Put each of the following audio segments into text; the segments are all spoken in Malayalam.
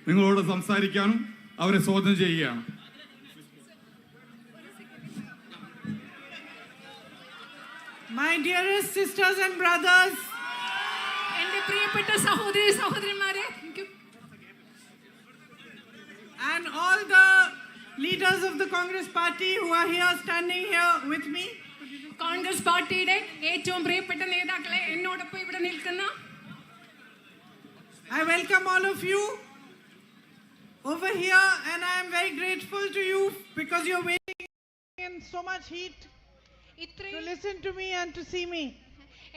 നിങ്ങളോട് സംസാരിക്കാനും അവരെ സ്വാഗതം ചെയ്യുകയാണ്. My dearest sisters and brothers, എൻ്റെ പ്രിയപ്പെട്ട സഹോദരി സഹോദരന്മാരെ, and all the leaders of the Congress party who are here standing here with me, Congress പാർട്ടിയുടെ ഏറ്റവും പ്രിയപ്പെട്ട നേതാക്കളെ എന്നോടൊപ്പം ഇവിടെ നിൽക്കുന്ന, I welcome all of you over here, and I am very grateful to you because you're waiting in so much heat to listen to me and to see me.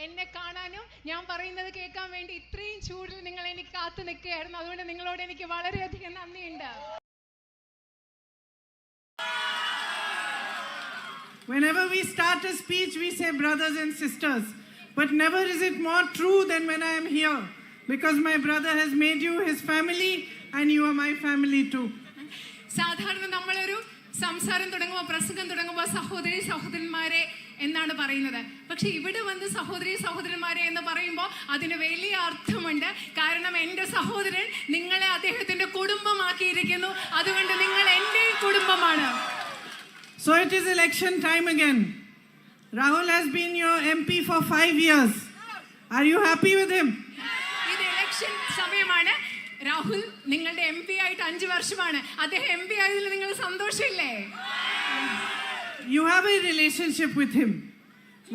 എന്നെ കാണാനും ഞാൻ പറയുന്നത് കേൾക്കാൻ വേണ്ടി ഇത്രയും ചൂടിൽ നിങ്ങൾ എനിക്ക് കാത്തു നിൽക്കുകയായിരുന്നു. അതുകൊണ്ട് നിങ്ങളോട് എനിക്ക് വളരെയധികം നന്ദിയുണ്ട്. Whenever we start a speech, we say brothers and sisters, but never is it more true than when I am here, because my brother has made you his family and you are my family too. സാധാരണ നമ്മളൊരു സംസാരം തുടങ്ങുമ്പോൾ, പ്രസംഗം തുടങ്ങുമ്പോൾ സഹോദരി സഹോദരന്മാരെ എന്നാണ് പറയുന്നത്. പക്ഷെ ഇവിടെ വന്ന് സഹോദരി സഹോദരന്മാരെ എന്ന് പറയുമ്പോൾ അതിന് വലിയ അർത്ഥമുണ്ട്. കാരണം എൻ്റെ സഹോദരൻ നിങ്ങളെ അദ്ദേഹത്തിന്റെ കുടുംബമാക്കിയിരിക്കുന്നു. അതുകൊണ്ട് നിങ്ങൾ എൻ്റെ കുടുംബമാണ്. So it is election time again. Rahul has been your MP for 5 years. Are you happy with him? ഇത് ഇലക്ഷൻ സമയമാണ്. രാഹുൽ നിങ്ങളുടെ MP ആയിട്ട് 5 വർഷമാണ്. അദ്ദേഹം MP ആയതിൽ നിങ്ങൾ സന്തോഷമില്ലേ? You have a relationship with him.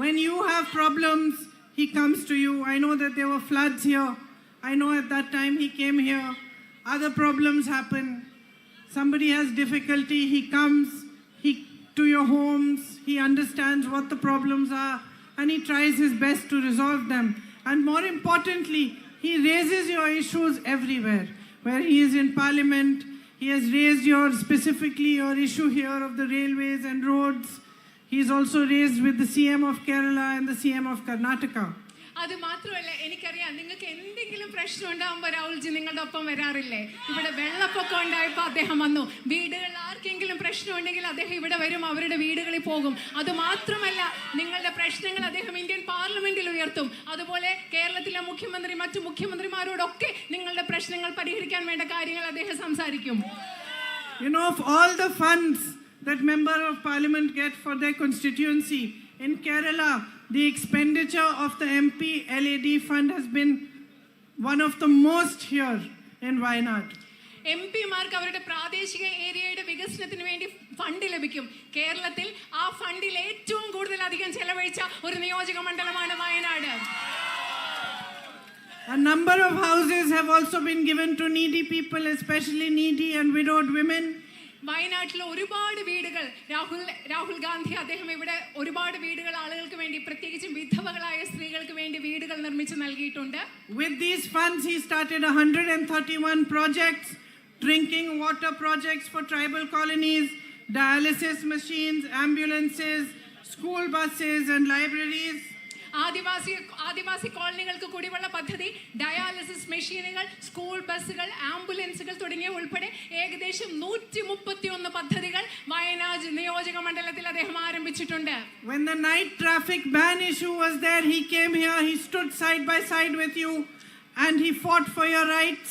When you have problems, he comes to you. I know that there were floods here. I know at that time he came here. Other problems happen. Somebody has difficulty. He comes to your homes. He understands what the problems are and he tries his best to resolve them. And more importantly, he raises your issues everywhere. Where he is in Parliament, he has raised specifically your issue here of the railways and roads. He is also raised with the CM of Kerala and the CM of Karnataka. അത് മാത്രമല്ല, എനിക്കറിയാം നിങ്ങൾക്ക് എന്തെങ്കിലും പ്രശ്നം ഉണ്ടാകുമ്പോൾ രാഹുൽജി നിങ്ങളുടെ ഒപ്പം വരാറില്ലേ? ഇവിടെ വെള്ളപ്പൊക്കം ഉണ്ടായപ്പോൾ അദ്ദേഹം വന്നു. വീടുകളിൽ ആർക്കെങ്കിലും പ്രശ്നം ഉണ്ടെങ്കിൽ അദ്ദേഹം ഇവിടെ വരും, അവരുടെ വീടുകളിൽ പോകും. അത് മാത്രമല്ല, നിങ്ങളുടെ പ്രശ്നങ്ങൾ അദ്ദേഹം ഇന്ത്യൻ പാർലമെന്റിൽ ഉയർത്തും. അതുപോലെ കേരളത്തിലെ മുഖ്യമന്ത്രി, മറ്റു മുഖ്യമന്ത്രിമാരോടൊക്കെ നിങ്ങളുടെ പ്രശ്നങ്ങൾ പരിഹരിക്കാൻ വേണ്ട കാര്യങ്ങൾ അദ്ദേഹം സംസാരിക്കും. You know, of all the funds that member of parliament get for their constituency in Kerala, the expenditure of the MP LAD fund has been one of the most here in Wayanad. എംപിമാർക്ക് അവരുടെ പ്രാദേശിക ഏരിയയുടെ വികസനത്തിന് വേണ്ടി ഫണ്ട് ലഭിക്കും. കേരളത്തിൽ ആ ഫണ്ടിൽ ഏറ്റവും കൂടുതൽ അധികം ചെലവഴിച്ച ഒരു നിയോജക മണ്ഡലമാണ് Wayanad. A number of houses have also been given to needy people, especially needy and widowed women. വയനാട്ടിൽ ഒരുപാട് വീടുകൾ രാഹുൽ ഗാന്ധി അദ്ദേഹം ഇവിടെ ഒരുപാട് വീടുകൾ ആളുകൾക്ക് വേണ്ടി, പ്രത്യേകിച്ചും വിധവകളായ സ്ത്രീകൾക്ക് വേണ്ടി വീടുകൾ നിർമ്മിച്ചു നൽകിയിട്ടുണ്ട്. With these funds he started 131 projects, drinking water projects for tribal colonies, dialysis machines, ambulances, school buses and libraries. ആദിവാസി കോളനികൾക്ക് കുടിവെള്ള പദ്ധതി, ഡയാലിസിസ് മെഷീനുകൾ, സ്കൂൾ ബസ്സുകൾ, ആംബുലൻസുകൾ തുടങ്ങിയ ഉൾപ്പെടെ ഏകദേശം 131 പദ്ധതികൾ വയനാട് നിയോജക മണ്ഡലത്തിൽ അദ്ദേഹം ആരംഭിച്ചിട്ടുണ്ട്. When the night traffic ban issue was there, he came here, he stood side by side with you and he fought for your rights.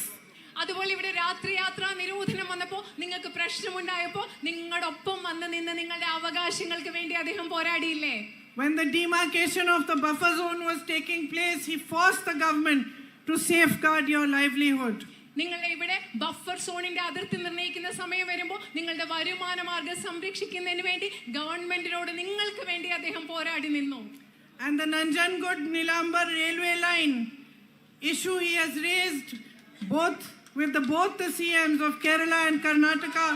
അതുപോലെ ഇവിടെ രാത്രി യാത്രാ നിരോധനം വന്നപ്പോൾ, നിങ്ങൾക്ക് പ്രശ്നമുണ്ടായപ്പോൾ നിങ്ങളുടെ ഒപ്പം വന്ന് നിന്ന് നിങ്ങളുടെ അവകാശങ്ങൾക്ക് വേണ്ടി അദ്ദേഹം പോരാടിയില്ലേ? When the demarcation of the buffer zone was taking place, he forced the government to safeguard your livelihood. നിങ്ങളുടെ ഇവിടെ ബഫർ സോണിന്റെ അതിർത്തി നിർണ്ണയിക്കുന്ന സമയം വരുമ്പോൾ നിങ്ങളുടെ വരുമാന മാർഗ്ഗം സംരക്ഷിക്കുന്നതിന് വേണ്ടി ഗവൺമെന്റിനോട് നിങ്ങൾക്ക് വേണ്ടി അദ്ദേഹം പോരാടി നിന്നു. And the Nanjangud Nilambur railway line issue he has raised both the CMs of Kerala and Karnataka,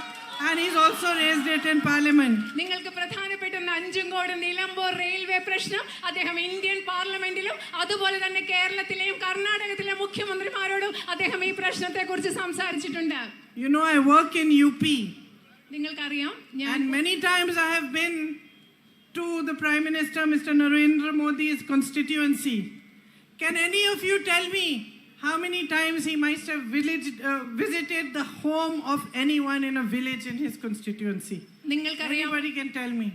and he's also raised it in parliament. നിങ്ങൾക്ക് പ്രധാനപ്പെട്ട നഞ്ചങ്കോട് നിലമ്പൂർ റെയിൽവേ പ്രശ്നം അദ്ദേഹം ഇന്ത്യൻ പാർലമെന്റിലും അതുപോലെ തന്നെ കേരളത്തിലെയും കർണാടകത്തിലെ മുഖ്യമന്ത്രിമാരോടും അദ്ദേഹം ഈ പ്രശ്നത്തെക്കുറിച്ച് സംസാരിച്ചിട്ടുണ്ട്. You know, I work in UP. നിങ്ങൾക്കറിയാം, and many times I have been to the Prime Minister Mr. Narendra Modi's constituency. Can any of you tell me how many times he must have visited the home of anyone in a village in his constituency? Anybody can tell me.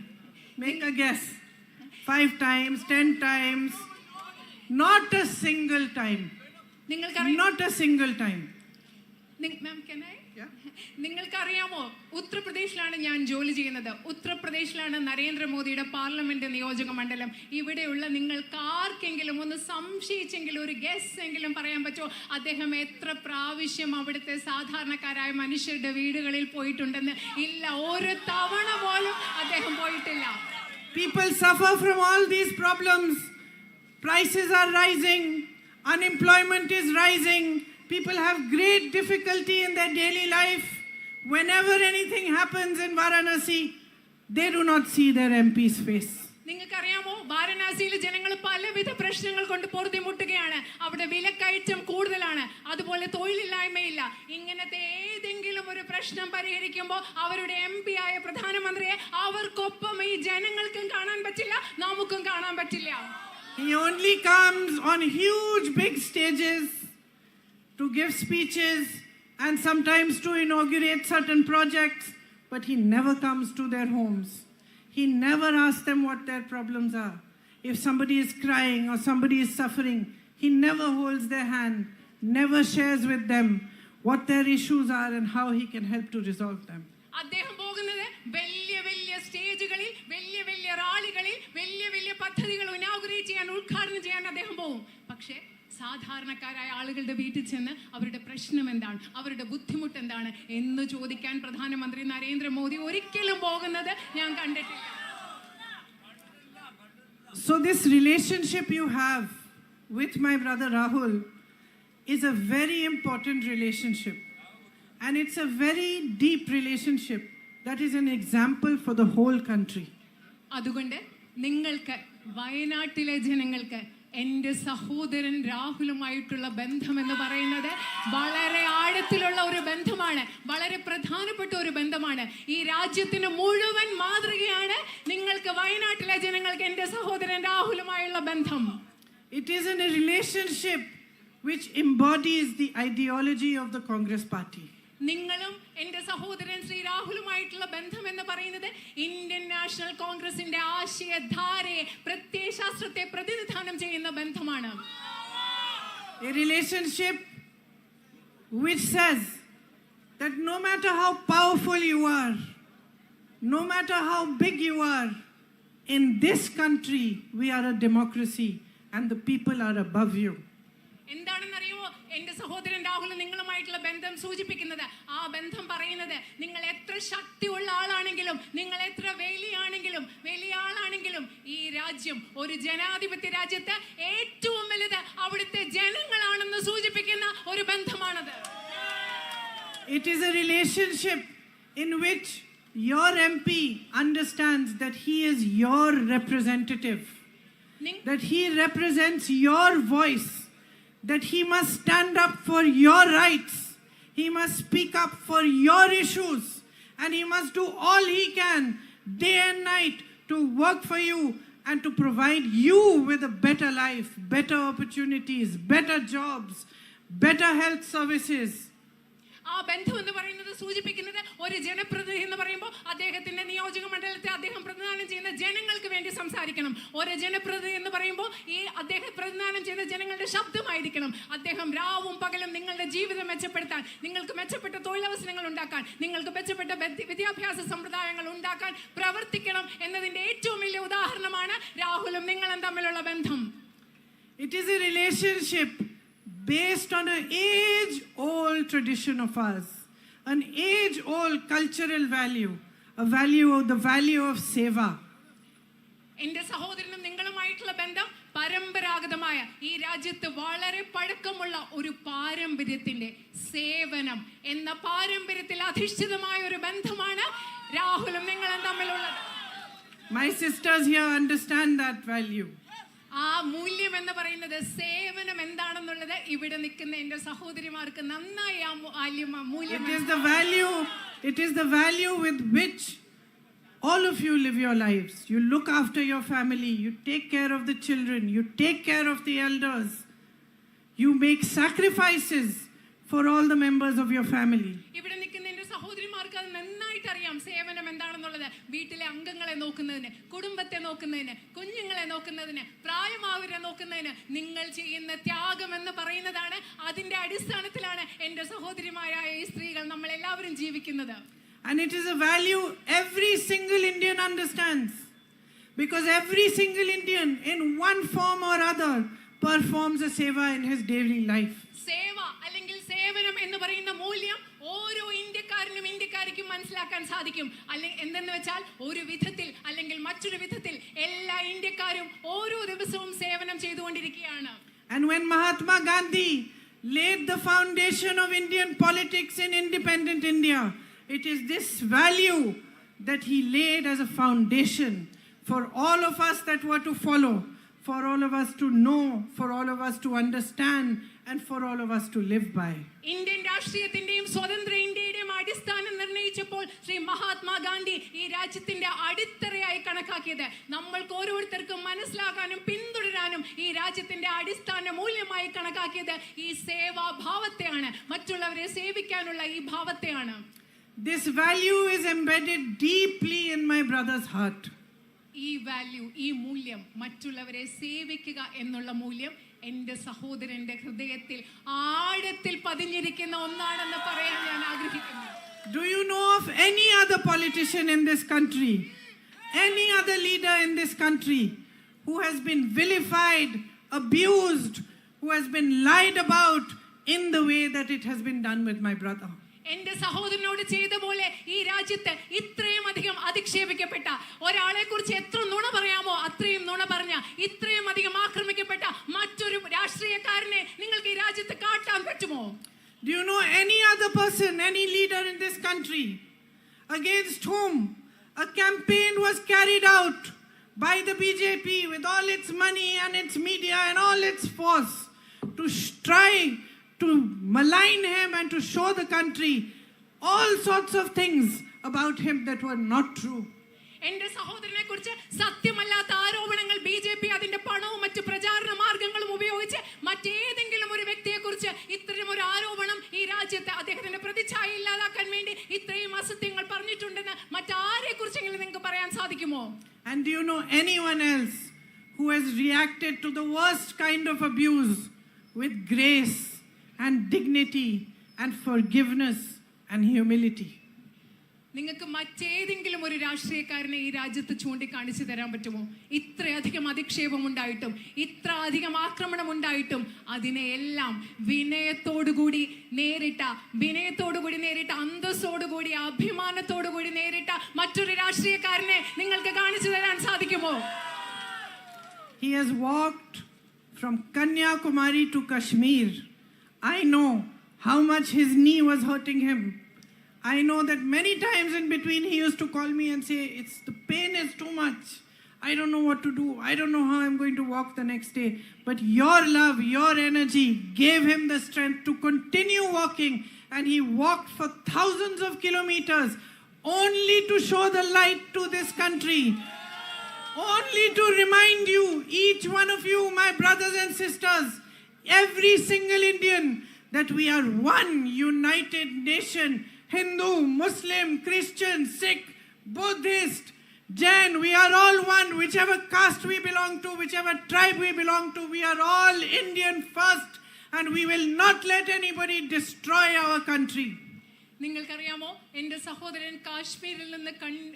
Make a guess. 5 times, 10 times. Not a single time. Not a single time. മാം നിങ്ങൾക്കറിയാമോ, ഉത്തർപ്രദേശിലാണ് ഞാൻ ജോലി ചെയ്യുന്നത്. ഉത്തർപ്രദേശിലാണ് നരേന്ദ്രമോദിയുടെ പാർലമെന്റ് നിയോജക മണ്ഡലം. ഇവിടെയുള്ള നിങ്ങൾക്ക് ആർക്കെങ്കിലും ഒന്ന് സംശയിച്ചെങ്കിലും ഒരു ഗസ് എങ്കിലും പറയാൻ പറ്റുമോ അദ്ദേഹം എത്ര പ്രാവശ്യം അവിടുത്തെ സാധാരണക്കാരായ മനുഷ്യരുടെ വീടുകളിൽ പോയിട്ടുണ്ടെന്ന്? ഇല്ല, ഒരു തവണ പോലും അദ്ദേഹം പോയിട്ടില്ല. People suffer from all these problems. Prices are rising, unemployment is rising. People have great difficulty in their daily life. Whenever anything happens in Varanasi, they do not see their MP's face. നിങ്ങൾക്കറിയാമോ, വാരണാസിയിലെ ജനങ്ങൾ പലവിധ പ്രശ്നങ്ങൾ കൊണ്ട് പൊറുതിമുട്ടുകയാണ്. അവിടെ വിലക്കയറ്റം കൂടുതലാണ്, അതുപോലെ തൊഴിലില്ലായ്മയില്ല. ഇങ്ങനത്തെ ഏതെങ്കിലും ഒരു പ്രശ്നം പരിഹരിക്കുമ്പോൾ അവരുടെ MP ആയ പ്രധാനമന്ത്രിയെ അവർക്കൊപ്പം ഈ ജനങ്ങൾക്കും കാണാൻ പറ്റില്ല, നമുക്കും കാണാൻ പറ്റില്ല. He only comes on huge big stages to give speeches and sometimes to inaugurate certain projects, but he never comes to their homes. He never asks them what their problems are. If somebody is crying or somebody is suffering, he never holds their hand, never shares with them what their issues are and how he can help to resolve them. അദ്ദേഹം പോകുന്നത് വലിയ വലിയ സ്റ്റേജുകളിൽ, വലിയ വലിയ റാലികളിൽ, വലിയ വലിയ പദ്ധതികൾ ഇനോഗ്രേറ്റ് ചെയ്യാൻ, ഉദ്ഘാടനം ചെയ്യാൻ അദ്ദേഹം പോകും. പക്ഷേ സാധാരണക്കാരായ ആളുകളുടെ വീട്ടിൽ ചെന്ന് അവരുടെ പ്രശ്നം എന്താണ്, അവരുടെ ബുദ്ധിമുട്ട് എന്താണ് എന്ന് ചോദിക്കാൻ പ്രധാനമന്ത്രി നരേന്ദ്രമോദി ഒരിക്കലും പോകുന്നത് ഞാൻ കണ്ടിട്ടില്ല. So this relationship you have with my brother Rahul is a very important relationship, and it's a very deep relationship that is an example for the whole country. അതുകൊണ്ട് നിങ്ങൾക്ക്, വയനാട്ടിലെ ജനങ്ങൾക്ക് എൻ്റെ സഹോദരൻ രാഹുലുമായിട്ടുള്ള ബന്ധം എന്ന് പറയുന്നത് വളരെ ആഴത്തിലുള്ള ഒരു ബന്ധമാണ്, വളരെ പ്രധാനപ്പെട്ട ഒരു ബന്ധമാണ്. ഈ രാജ്യത്തിന് മുഴുവൻ മാതൃകയാണ് നിങ്ങൾക്ക്, വയനാട്ടിലെ ജനങ്ങൾക്ക് എൻ്റെ സഹോദരൻ രാഹുലുമായുള്ള ബന്ധം. It is in a relationship which embodies the ideology of the Congress party. നിങ്ങളും എൻ്റെ സഹോദരൻ ശ്രീ രാഹുലുമായിട്ടുള്ള ബന്ധം എന്ന് പറയുന്നത് ഇന്ത്യൻ നാഷണൽ കോൺഗ്രസിന്റെ ആശയധാരയെ, പ്രത്യയശാസ്ത്രത്തെ പ്രതിനിധാനം ചെയ്യുന്ന ബന്ധമാണ്. A relationship which says that no matter how powerful you are, no matter how big you are, in this country we are a democracy and the people are above you. എന്താണെന്നറിയുമോ എൻ്റെ സഹോദരൻ രാഹുൽ നിങ്ങളുമായിട്ടുള്ള ബന്ധം സൂചിപ്പിക്കുന്നത്? ആ ബന്ധം പറയുന്നത് നിങ്ങൾ എത്ര ശക്തിയുള്ള ആളാണെങ്കിലും, നിങ്ങൾ എത്ര വലിയ ആളാണെങ്കിലും ഈ രാജ്യം ഒരു ജനാധിപത്യ രാജ്യത്ത് ഏറ്റവും വലുത് അവിടുത്തെ ജനങ്ങളാണെന്ന് സൂചിപ്പിക്കുന്ന ഒരു ബന്ധമാണത്. It is a relationship in which your MP understands that he is your representative, that he represents your voice, that he must stand up for your rights, he must speak up for your issues, and he must do all he can day and night to work for you and to provide you with a better life, better opportunities, better jobs, better health services. ആ ബന്ധം എന്ന് പറയുന്നത് സൂചിപ്പിക്കുന്നത് ഒരു ജനപ്രതിനിധി എന്ന് പറയുമ്പോൾ അദ്ദേഹത്തിന്റെ നിയോജക മണ്ഡലത്തെ അദ്ദേഹം പ്രതിനിധാനം ചെയ്യുന്ന ജനങ്ങൾക്ക് വേണ്ടി സംസാരിക്കണം. ഒരു ജനപ്രതിനിധി എന്ന് പറയുമ്പോൾ ഈ അദ്ദേഹം പ്രതിനിധാനം ചെയ്യുന്ന ജനങ്ങളുടെ ശബ്ദമായിരിക്കണം. അദ്ദേഹം രാവും പകലും നിങ്ങളുടെ ജീവിതം മെച്ചപ്പെടുത്താൻ, നിങ്ങൾക്ക് മെച്ചപ്പെട്ട തൊഴിലവസരങ്ങൾ ഉണ്ടാക്കാൻ, നിങ്ങൾക്ക് മെച്ചപ്പെട്ട വിദ്യാഭ്യാസ സമ്പ്രദായങ്ങൾ ഉണ്ടാക്കാൻ പ്രവർത്തിക്കണം എന്നതിന്റെ ഏറ്റവും വലിയ ഉദാഹരണമാണ് രാഹുലും നിങ്ങളും തമ്മിലുള്ള ബന്ധം. It is a relationship based on an age-old tradition of ours, an age-old cultural value, the value of seva. എൻ്റെ സഹോദരനും നിങ്ങളുമായിട്ടുള്ള ബന്ധം പരമ്പരാഗതമായ ഈ രാജ്യത്ത് വളരെ പഴക്കമുള്ള ഒരു പാരമ്പര്യത്തിന്റെ സേവനം എന്ന പാരമ്പര്യത്തിൽ അധിഷ്ഠിതമായ ഒരു ബന്ധമാണ് രാഹുലും നിങ്ങളും തമ്മിലുള്ളത്. My sisters here understand that value. ആ മൂല്യം എന്ന് പറയുന്നത്, സേവനം എന്താണെന്നുള്ളത് ഇവിടെ നിൽക്കുന്ന എൻ്റെ സഹോദരിമാർക്ക് നന്നായി ആ മൂല്യം. It is the value with which all of you live your lives. You look after your family, you take care of the children, you take care of the elders, you make sacrifices for all the members of your family. ഇവിടെ നിൽക്കുന്ന എൻ്റെ സഹോദരിമാർക്ക് അത് നന്നായിട്ട് അറിയാം. നമുക്കറിയാം സേവനം എന്താണെന്നുള്ളത്. വീട്ടിലെ അംഗങ്ങളെ നോക്കുന്നതിന്, കുടുംബത്തെ നോക്കുന്നതിന്, കുഞ്ഞുങ്ങളെ നോക്കുന്നതിന്, പ്രായമായവരെ നോക്കുന്നതിന് നിങ്ങൾ ചെയ്യുന്ന ത്യാഗം എന്ന് പറയുന്നതാണ്. അതിന്റെ അടിസ്ഥാനത്തിലാണ് എന്റെ സഹോദരിമാരായ ഈ സ്ത്രീകൾ നമ്മൾ എല്ലാവരും ജീവിക്കുന്നത്. And it is a value every single Indian understands. Because every single Indian in one form or other performs a seva in his daily life. സേവ അല്ലെങ്കിൽ സേവനം എന്ന് പറയുന്ന മൂല്യം ഓരോ ഇന്ത്യക്കാരനും ഇന്ത്യക്കാരിക്കും മനസ്സിലാക്കാൻ സാധിക്കും. അല്ലെങ്കിൽ എന്തെന്ന് വെച്ചാൽ ഒരു വിധത്തിൽ അല്ലെങ്കിൽ മറ്റൊരു വിധത്തിൽ എല്ലാ ഇന്ത്യക്കാരും ഓരോ ദിവസവും സേവനം ചെയ്തുകൊണ്ടിരിക്കുകയാണ്. And when Mahatma Gandhi laid the foundation of Indian politics in independent India, it is this value that he laid as a foundation for all of us that were to follow, for all of us to know, for all of us to understand, and for all of us to live by. Indian രാഷ്ട്രീയത്തിന്റെയും സ്വതന്ത്ര ഇന്ത്യയുടെയും അടിസ്ഥാനം നിർണയിച്ചപ്പോൾ ശ്രീ മഹാത്മാഗാന്ധി ഈ രാജ്യത്തിന്റെ അടിത്തറയായി കണക്കാക്കിയത് നമ്മൾക്ക് ഓരോരുത്തർക്കും മനസ്സിലാക്കാനും പിന്തുടരാനും ഈ രാജ്യത്തിന്റെ അടിസ്ഥാന മൂല്യമായി കണക്കാക്കിയത് ഈ സേവാഭാവത്തെയാണ്, മറ്റുള്ളവരെ സേവിക്കാനുള്ള ഈ ഭാവത്തെയാണ്. This value is embedded deeply in my brother's heart. ഈ വാല്യൂ, ഈ മൂല്യം, മറ്റുള്ളവരെ സേവിക്കുക എന്നുള്ള മൂല്യം എന്റെ സഹോദരന്റെ ഹൃദയത്തിൽ ആഴത്തിൽ പതിഞ്ഞിരിക്കുന്ന ഒന്നാണെന്ന് പറയാൻ ഞാൻ ആഗ്രഹിക്കുന്നു. Do you know of any other politician in this country, any other leader in this country who has been vilified, abused, who has been lied about in the way that it has been done with my brother? എന്റെ സഹോദരനോട് ചെയ്ത പോലെ ഈ രാജ്യത്ത് ഇത്രയും അധികം അധിക്ഷേപിക്കപ്പെട്ട ഒരാളെ കുറിച്ച് എത്ര നുണ പറയാമോ അത്രയും നുണ പറഞ്ഞ, ഇത്രയും അധികം ആക്രമിക്കപ്പെട്ട മറ്റൊരു രാഷ്ട്രീയക്കാരനെ നിങ്ങൾക്ക് ഈ രാജ്യത്ത് കാട്ടാൻ പറ്റുമോ? Do you know any other person, any leader in this country against whom a campaign was carried out by the BJP with all its money and its media and all its force to try to malign him and to show the country all sorts of things about him that were not true? എന്റെ സഹോദരനെ കുറിച്ച് സത്യമല്ലാത്ത ആരോപണങ്ങൾ BJP അതിന്റെ പണവും മറ്റു പ്രചാരണ മാർഗങ്ങളും ഉപയോഗിച്ച് മറ്റേതെങ്കിലും ഒരു വ്യക്തിയെ കുറിച്ച് ഇത്തരം ഒരു ആരോപണം ഈ രാജ്യത്ത് അദ്ദേഹത്തിന്റെ പ്രതിച്ഛായ ഇല്ലാതാക്കാൻ വേണ്ടി ഇത്രയും അസത്യങ്ങൾ പറഞ്ഞിട്ടുണ്ടെന്ന് മറ്റാരെ കുറിച്ചെങ്കിലും നിങ്ങൾക്ക് പറയാൻ സാധിക്കുമോ? And do you know anyone else who has reacted to the worst kind of abuse with grace and dignity and forgiveness and humility? നിങ്ങൾക്ക് മറ്റേതെങ്കിലും ഒരു രാഷ്ട്രീയക്കാരനെ ഈ രാജ്യത്ത് ചൂണ്ടിക്കാണിച്ചു തരാൻ പറ്റുമോ? ഇത്രയധികം അധിക്ഷേപം ഉണ്ടായിട്ടും ഇത്ര അധികം ആക്രമണം ഉണ്ടായിട്ടും അതിനെയെല്ലാം വിനയത്തോടുകൂടി നേരിട്ട, അന്തസ്സോടുകൂടി, അഭിമാനത്തോടുകൂടി നേരിട്ട മറ്റൊരു രാഷ്ട്രീയക്കാരനെ നിങ്ങൾക്ക് കാണിച്ചു തരാൻ സാധിക്കുമോ? He has walked from Kanyakumari to Kashmir. I know how much his knee was hurting him. I know that many times in between he used to call me and say, the pain is too much. I don't know what to do. I don't know how I'm going to walk the next day. But your love, your energy gave him the strength to continue walking. And he walked for thousands of kilometers only to show the light to this country. Only to remind you, each one of you, my brothers and sisters, every single Indian, that we are one united nation. Hindu, Muslim, Christian, Sikh, Buddhist, Jain, we are all one. Whichever caste we belong to, whichever tribe we belong to, we are all Indian first, and we will not let anybody destroy our country. നിങ്ങൾക്കറിയാമോ, എൻ്റെ സഹോദരൻ കാശ്മീരിൽ നിന്ന്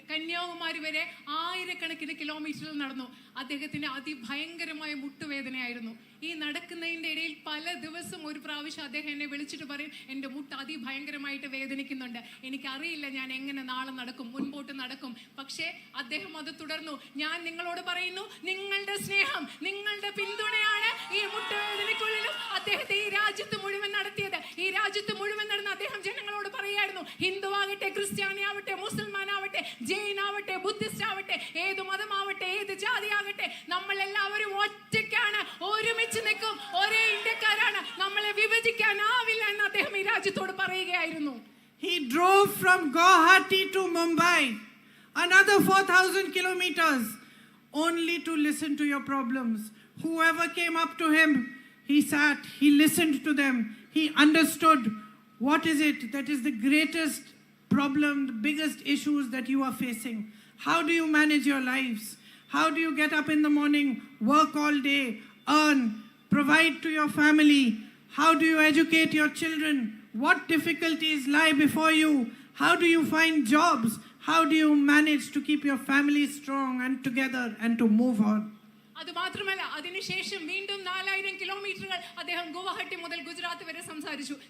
കന്യാകുമാരി വരെ ആയിരക്കണക്കിന് കിലോമീറ്ററുകൾ നടന്നു. അദ്ദേഹത്തിന് അതിഭയങ്കരമായ മുട്ടുവേദനയായിരുന്നു. ഈ നടക്കുന്നതിൻ്റെ ഇടയിൽ പല ദിവസം ഒരു പ്രാവശ്യം അദ്ദേഹം എന്നെ വിളിച്ചിട്ട് പറയും, എൻ്റെ മുട്ട് അതിഭയങ്കരമായിട്ട് വേദനിക്കുന്നുണ്ട്, എനിക്കറിയില്ല ഞാൻ എങ്ങനെ നാളെ നടക്കും, മുൻപോട്ട് നടക്കും. പക്ഷേ അദ്ദേഹം അത് തുടർന്നു. ഞാൻ നിങ്ങളോട് പറയുന്നു, നിങ്ങളുടെ സ്നേഹം, നിങ്ങളുടെ പിന്തുണയാണ് ഈ മുട്ടുവേദനയ്ക്കുള്ളിലും അദ്ദേഹത്തെ ഈ രാജ്യത്ത് മുഴുവൻ നടത്തിയത്. ഈ രാജ്യത്ത് മുഴുവൻ നടന്ന അദ്ദേഹം ജനങ്ങളോട് പറയായിരുന്നു, ഹിന്ദു ആവട്ടെ, ക്രിസ്ത്യാനി ആവട്ടെ, മുസൽമാൻ ആവട്ടെ, ജെയിൻ ആവട്ടെ, ബുദ്ധിസ്റ്റ് ആവട്ടെ, ഏത് മതമാവട്ടെ, ഏത് ജാതി ആകട്ടെ, നമ്മൾ എല്ലാവരും ഒറ്റയ്ക്കാണ്, ഒരുമിച്ച് നിൽക്കും, ഒരേ ഇന്ത്യക്കാരാണ്, നമ്മളെ വിഭജിക്കാനാവില്ല എന്ന് അദ്ദേഹം ഈ രാജ്യത്തോട് പറയുകയായിരുന്നു. He drove from Guwahati to Mumbai, another 4,000 kilometers, only to listen to your problems. Whoever came up to him, he sat, he listened to them, he understood what is it that is the greatest problem, the biggest issues that you are facing. How do you manage your lives? How do you get up in the morning, work all day, earn, provide to your family? How do you educate your children? What difficulties lie before you? How do you find jobs? How do you manage to keep your family strong and together and to move on? അത് മാത്രമല്ല, അതിനുശേഷം വീണ്ടും 4000 കിലോമീറ്ററുകൾ അദ്ദേഹം ഗുവാഹട്ടി മുതൽ ഗുജറാത്ത് വരെ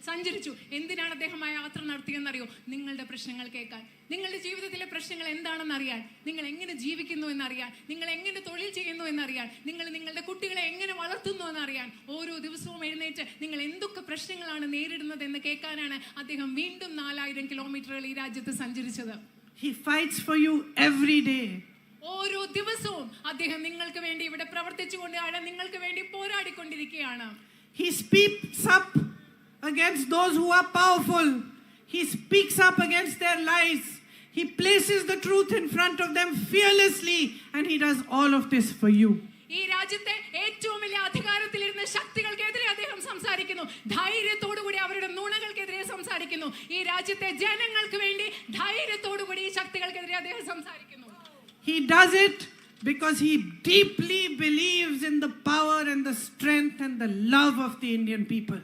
സഞ്ചരിച്ചു. എന്തിനാണ് അദ്ദേഹം ആ യാത്ര നടത്തിയെന്നറിയോ? നിങ്ങളുടെ പ്രശ്നങ്ങൾ കേൾക്കാൻ, നിങ്ങളുടെ ജീവിതത്തിലെ പ്രശ്നങ്ങൾ എന്താണെന്ന് അറിയാൻ, നിങ്ങൾ എങ്ങനെ ജീവിക്കുന്നു എന്നറിയാൻ, നിങ്ങൾ എങ്ങനെ തൊഴിൽ ചെയ്യുന്നു എന്നറിയാൻ, നിങ്ങൾ നിങ്ങളുടെ കുട്ടികളെ എങ്ങനെ വളർത്തുന്നു എന്നറിയാൻ, ഓരോ ദിവസവും എഴുന്നേറ്റ് നിങ്ങൾ എന്തൊക്കെ പ്രശ്നങ്ങളാണ് നേരിടുന്നത് എന്ന് കേൾക്കാനാണ് അദ്ദേഹം വീണ്ടും 4000 കിലോമീറ്ററുകൾ ഈ രാജ്യത്ത് സഞ്ചരിച്ചത്. He fights for you every day. ഓരോ ദിവസവും അദ്ദേഹം നിങ്ങൾക്ക് വേണ്ടി ഇവിടെ പ്രവർത്തിച്ചുകൊണ്ടാണ്, നിങ്ങൾക്ക് വേണ്ടി പോരാടിക്കൊണ്ടിരിക്കുകയാണ്. He speaks up against those who are powerful. He speaks up against their lies. He places the truth in front of them fearlessly, and he does all of this for you. ഈ രാജ്യത്തെ ഏറ്റവും വലിയ അധികാരത്തിലിരുന്ന ശക്തികൾക്കെതിരെ അദ്ദേഹം സംസാരിക്കുന്നു. ധൈര്യത്തോടുകൂടി അവരുടെ നുണകൾക്കെതിരെ സംസാരിക്കുന്നു. ഈ രാജ്യത്തെ ജനങ്ങൾക്ക് വേണ്ടി ധൈര്യത്തോടുകൂടി ഈ ശക്തികൾക്കെതിരെ അദ്ദേഹം സംസാരിക്കുന്നു. He does it because he deeply believes in the power and the strength and the love of the Indian people.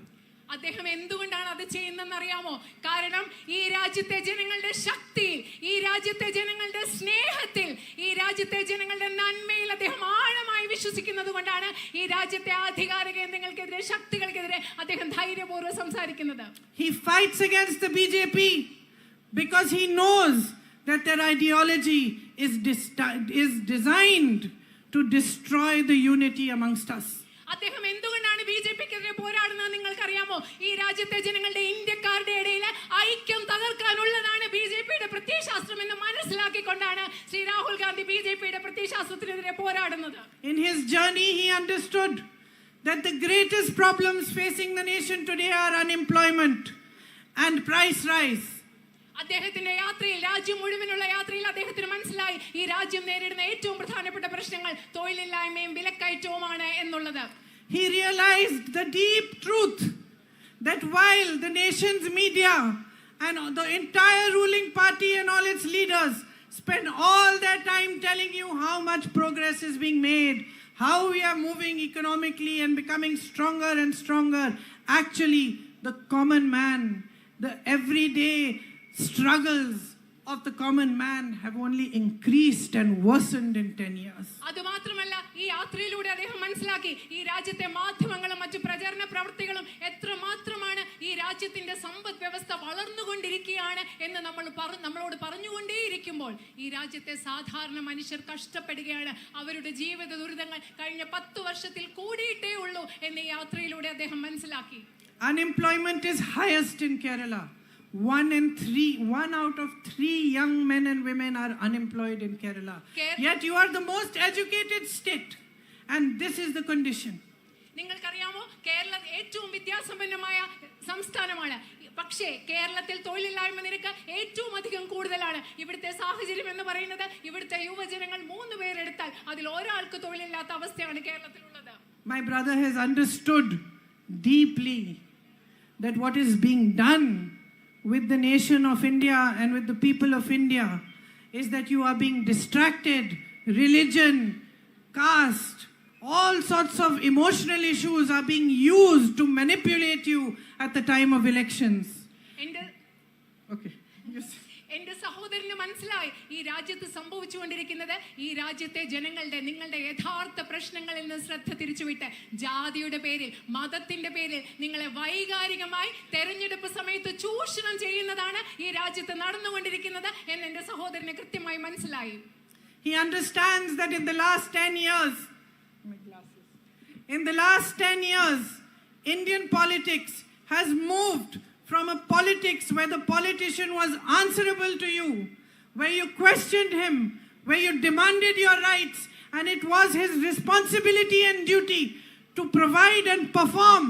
അദ്ദേഹം എന്തുകൊണ്ടാണ് അത് ചെയ്യുന്നതെന്ന് അറിയാമോ? കാരണം ഈ രാജ്യത്തെ ജനങ്ങളുടെ ശക്തിയിൽ, ഈ രാജ്യത്തെ ജനങ്ങളുടെ സ്നേഹത്തിൽ, ഈ രാജ്യത്തെ ജനങ്ങളുടെ നന്മയിൽ അദ്ദേഹം ആഴമായി വിശ്വസിക്കുന്നത് കൊണ്ടാണ് ഈ രാജ്യത്തെ അധികാര കേന്ദ്രങ്ങൾക്കെതിരെ, ശക്തികൾക്കെതിരെ അദ്ദേഹം ധൈര്യപൂർവ്വം സംസാരിക്കുന്നത്. He fights against the BJP because he knows that their ideology is designed to destroy the unity amongst us. അദ്ദേഹം എന്തുകൊണ്ടാണ് ബിജെപിക്കെതിരെ പോരാടുന്നത് നിങ്ങൾക്കറിയാമോ? ഈ രാജ്യത്തെ ജനങ്ങളുടെ, ഇന്ത്യക്കാരുടെ ഇടയിൽ ഐക്യം തകർക്കാനുള്ളതാണ് ബിജെപിയുടെ പ്രത്യയശാസ്ത്രം എന്ന് മനസ്സിലാക്കിക്കൊണ്ടാണ് ശ്രീ രാഹുൽ ഗാന്ധി ബിജെപിയുടെ പ്രത്യയശാസ്ത്രത്തിനെതിരെ പോരാടുന്നത്. In his journey, he understood that the greatest problems facing the nation today are unemployment and price rise. അദ്ദേഹത്തിന്റെ യാത്രയിൽ, രാജ്യം മുഴുവനുള്ള യാത്രയിൽ അദ്ദേഹത്തിന് മനസ്സിലായി ഈ രാജ്യം നേരിടുന്ന ഏറ്റവും പ്രധാനപ്പെട്ട പ്രശ്നങ്ങൾ തൊഴിലില്ലായ്മയും വിലക്കയറ്റവുമാണ് എന്നുള്ളത്. He realized the deep truth that while the nation's media and the entire ruling party and all its leaders spend all their time telling you how much progress is being made, how we are moving economically and becoming stronger and stronger, actually the common man, the everyday struggles of the common man have only increased and worsened in 10 years. അതുമാത്രമല്ല, ഈ യാത്രയിലൂടെ അദ്ദേഹം മനസ്സിലാക്കി ഈ രാജ്യത്തെ മാധ്യമങ്ങളും മറ്റു പ്രചാരണ പ്രവർത്തികളും എത്രമാത്രമാണ് ഈ രാജ്യത്തിന്റെ സമ്പദ് വ്യവസ്ഥ വളർന്നുകൊണ്ടിരിക്കുകയാണ് എന്ന് നമ്മളോട് പറഞ്ഞുകൊണ്ടേയിരിക്കുമ്പോൾ ഈ രാജ്യത്തെ സാധാരണ മനുഷ്യർ കഷ്ടപ്പെടുകയാണ്. അവരുടെ ജീവിത ദുരിതങ്ങൾ കഴിഞ്ഞ 10 വർഷത്തിൽ കൂടിയിട്ടേ ഉള്ളൂ എന്ന് ഈ യാത്രയിലൂടെ അദ്ദേഹം മനസ്സിലാക്കി. Unemployment is highest in Kerala. 1 out of 3 young men and women are unemployed in Kerala. Yet you are the most educated state, and this is the condition. നിങ്ങൾക്കറിയാമോ, കേരളം ഏറ്റവും വിദ്യാസമ്പന്നമായ സംസ്ഥാനമാണ്. പക്ഷേ കേരളത്തിൽ തൊഴിലില്ലായ്മ നിരക്ക് ഏറ്റവും അധികം കൂടുതലാണ്. ഇവിടുത്തെ സാഹചര്യം എന്ന് പറയുന്നത്, ഇവിടുത്തെ യുവജനങ്ങൾ 3 പേരെടുത്താൽ അതിൽ ഒരാൾക്ക് തൊഴിലില്ലാത്ത അവസ്ഥയാണ് കേരളത്തിലുള്ളത്. My brother has understood deeply that what is being done with the nation of India and with the people of India is that you are being distracted. Religion, caste, all sorts of emotional issues are being used to manipulate you at the time of elections. Okay. Yes. എന്റെ സഹോദരന് മനസ്സിലായി ഈ രാജ്യത്ത് സംഭവിച്ചുകൊണ്ടിരിക്കുന്നത്, ഈ രാജ്യത്തെ ജനങ്ങളുടെ, നിങ്ങളുടെ യഥാർത്ഥ പ്രശ്നങ്ങളിൽ നിന്ന് ശ്രദ്ധ തിരിച്ചുവിട്ട് ജാതിയുടെ പേരിൽ, മതത്തിന്റെ പേരിൽ നിങ്ങളെ വൈകാരികമായി തെരഞ്ഞെടുപ്പ് സമയത്ത് ചൂഷണം ചെയ്യുന്നതാണ് ഈ രാജ്യത്ത് നടന്നുകൊണ്ടിരിക്കുന്നത് എന്ന് എന്റെ സഹോദരന് കൃത്യമായി മനസ്സിലായി. He understands that in the last 10 years, Indian politics has moved from a politics where the politician was answerable to you, where you questioned him, where you demanded your rights, and it was his responsibility and duty to provide and perform.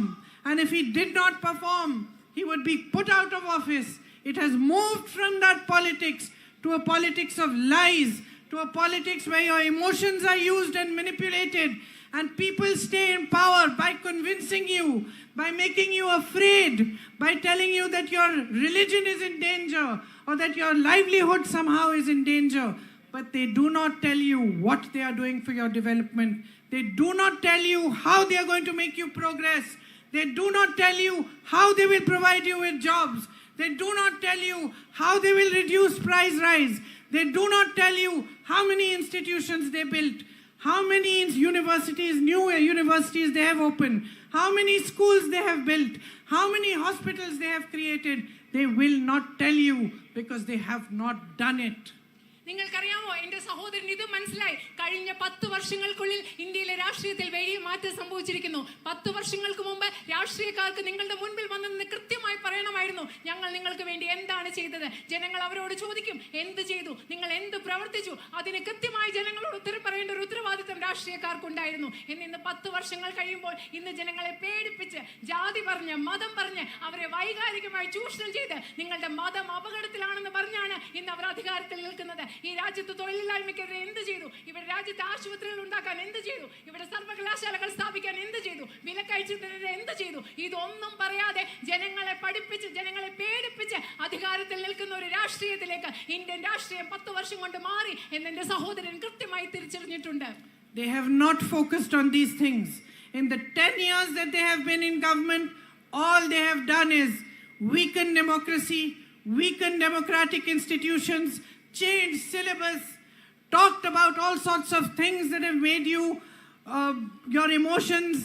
And if he did not perform, he would be put out of office. It has moved from that politics to a politics of lies, to a politics where your emotions are used and manipulated, And people stay in power by convincing you, by making you afraid, by telling you that your religion is in danger or that your livelihood somehow is in danger. But they do not tell you what they are doing for your development. They do not tell you how they are going to make you progress. They do not tell you how they will provide you with jobs. They do not tell you how they will reduce price rise. They do not tell you how many institutions they built, how many universities, new universities they have opened, how many schools they have built, how many hospitals they have created. They will not tell you because they have not done it. നിങ്ങൾക്കറിയാമോ, എന്റെ സഹോദരൻ ഇത് മനസ്സിലായി. കഴിഞ്ഞ 10 വർഷങ്ങൾക്കുള്ളിൽ ഇന്ത്യയിലെ രാഷ്ട്രീയത്തിൽ വലിയ മാറ്റം സംഭവിച്ചിരിക്കുന്നു. 10 വർഷങ്ങൾക്ക് മുമ്പ് രാഷ്ട്രീയക്കാർക്ക് നിങ്ങളുടെ മുൻപിൽ വന്ന് നിന്ന് കൃത്യമായി പറയണമായിരുന്നു, ഞങ്ങൾ നിങ്ങൾക്ക് വേണ്ടി എന്താണ് ചെയ്തത്. ജനങ്ങൾ അവരോട് ചോദിക്കും, എന്ത് ചെയ്തു, നിങ്ങൾ എന്ത് പ്രവർത്തിച്ചു. അതിന് കൃത്യമായി ജനങ്ങളോട് ഉത്തരം പറയേണ്ട ഒരു ഉത്തരവാദിത്തം രാഷ്ട്രീയക്കാർക്കുണ്ടായിരുന്നു. ഇന്ന് 10 വർഷങ്ങൾ കഴിയുമ്പോൾ ഇന്ന് ജനങ്ങളെ പേടിപ്പിച്ച്, ജാതി പറഞ്ഞ്, മതം പറഞ്ഞ്, അവരെ വൈകാരികമായി ചൂഷണം ചെയ്ത്, നിങ്ങളുടെ മതം അപകടത്തിലാണെന്ന് പറഞ്ഞാണ് ഇന്ന് അവർ അധികാരത്തിൽ നിൽക്കുന്നത്. ഈ രാജ്യത്ത് തൊഴിലില്ലായ്മയ്ക്കെതിരെ എന്ത് ചെയ്തു, ഇവിടെ രാജ്യത്ത് ആശുപത്രികൾ ഉണ്ടാക്കാൻ എന്ത് ചെയ്തു, ഇവിടെ സർവകലാശാലകൾ സ്ഥാപിക്കാൻ എന്ത് ചെയ്തു, വിലക്കയറ്റത്തിനെതിരെ എന്ത് ചെയ്തു. ഇതൊന്നും പറയാതെ ജനങ്ങളെ പഠിപ്പിച്ച്, ജനങ്ങളെ പേടിപ്പിച്ച് അധികാരത്തിൽ നിൽക്കുന്ന ഒരു രാഷ്ട്രീയത്തിലേക്ക് ഇന്ത്യൻ രാഷ്ട്രീയം 10 വർഷം കൊണ്ട് മാറി എന്ന് എന്റെ സഹോദരൻ കൃത്യമായി തിരിച്ചറിഞ്ഞിട്ടുണ്ട്. They have not focused on these things. In the 10 years that they have been in government, all they have done is weaken democracy, weaken democratic institutions, changed syllabus, talked about all sorts of things that have made you, your emotions,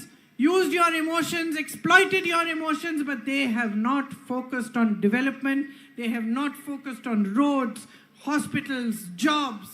used your emotions, exploited your emotions, but they have not focused on development. They have not focused on roads, hospitals, jobs,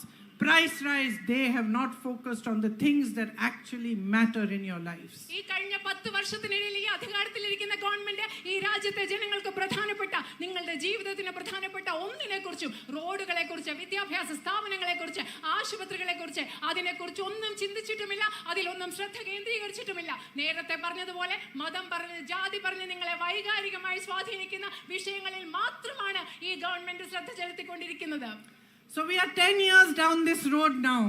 price rise. They have not focused on the things that actually matter in your lives. ഈ കഴിഞ്ഞ 10 വർഷത്തിനിടയിൽ ഈ അധികാരത്തിലിരിക്കുന്ന ഗവൺമെന്റ് ഈ രാജ്യത്തെ ജനങ്ങൾക്ക് പ്രധാനപ്പെട്ട, നിങ്ങളുടെ ജീവിതത്തിന് പ്രധാനപ്പെട്ട ഒന്നിനെക്കുറിച്ചും, റോഡുകളെ കുറിച്ച്, വിദ്യാഭ്യാസ സ്ഥാപനങ്ങളെ കുറിച്ച്, ആശുപത്രികളെ കുറിച്ച്, അതിനെക്കുറിച്ച് ഒന്നും ചിന്തിച്ചിട്ടുമില്ല, അതിലൊന്നും ശ്രദ്ധ കേന്ദ്രീകരിച്ചിട്ടുമില്ല. നേരത്തെ പറഞ്ഞതുപോലെ മതം പറഞ്ഞ്, ജാതി പറഞ്ഞ് നിങ്ങളെ വൈകാരികമായി സ്വാധീനിക്കുന്ന വിഷയങ്ങളിൽ മാത്രമാണ് ഈ ഗവൺമെന്റ് ശ്രദ്ധ ചെലുത്തിക്കൊണ്ടിരിക്കുന്നത്. So we are 10 years down this road now.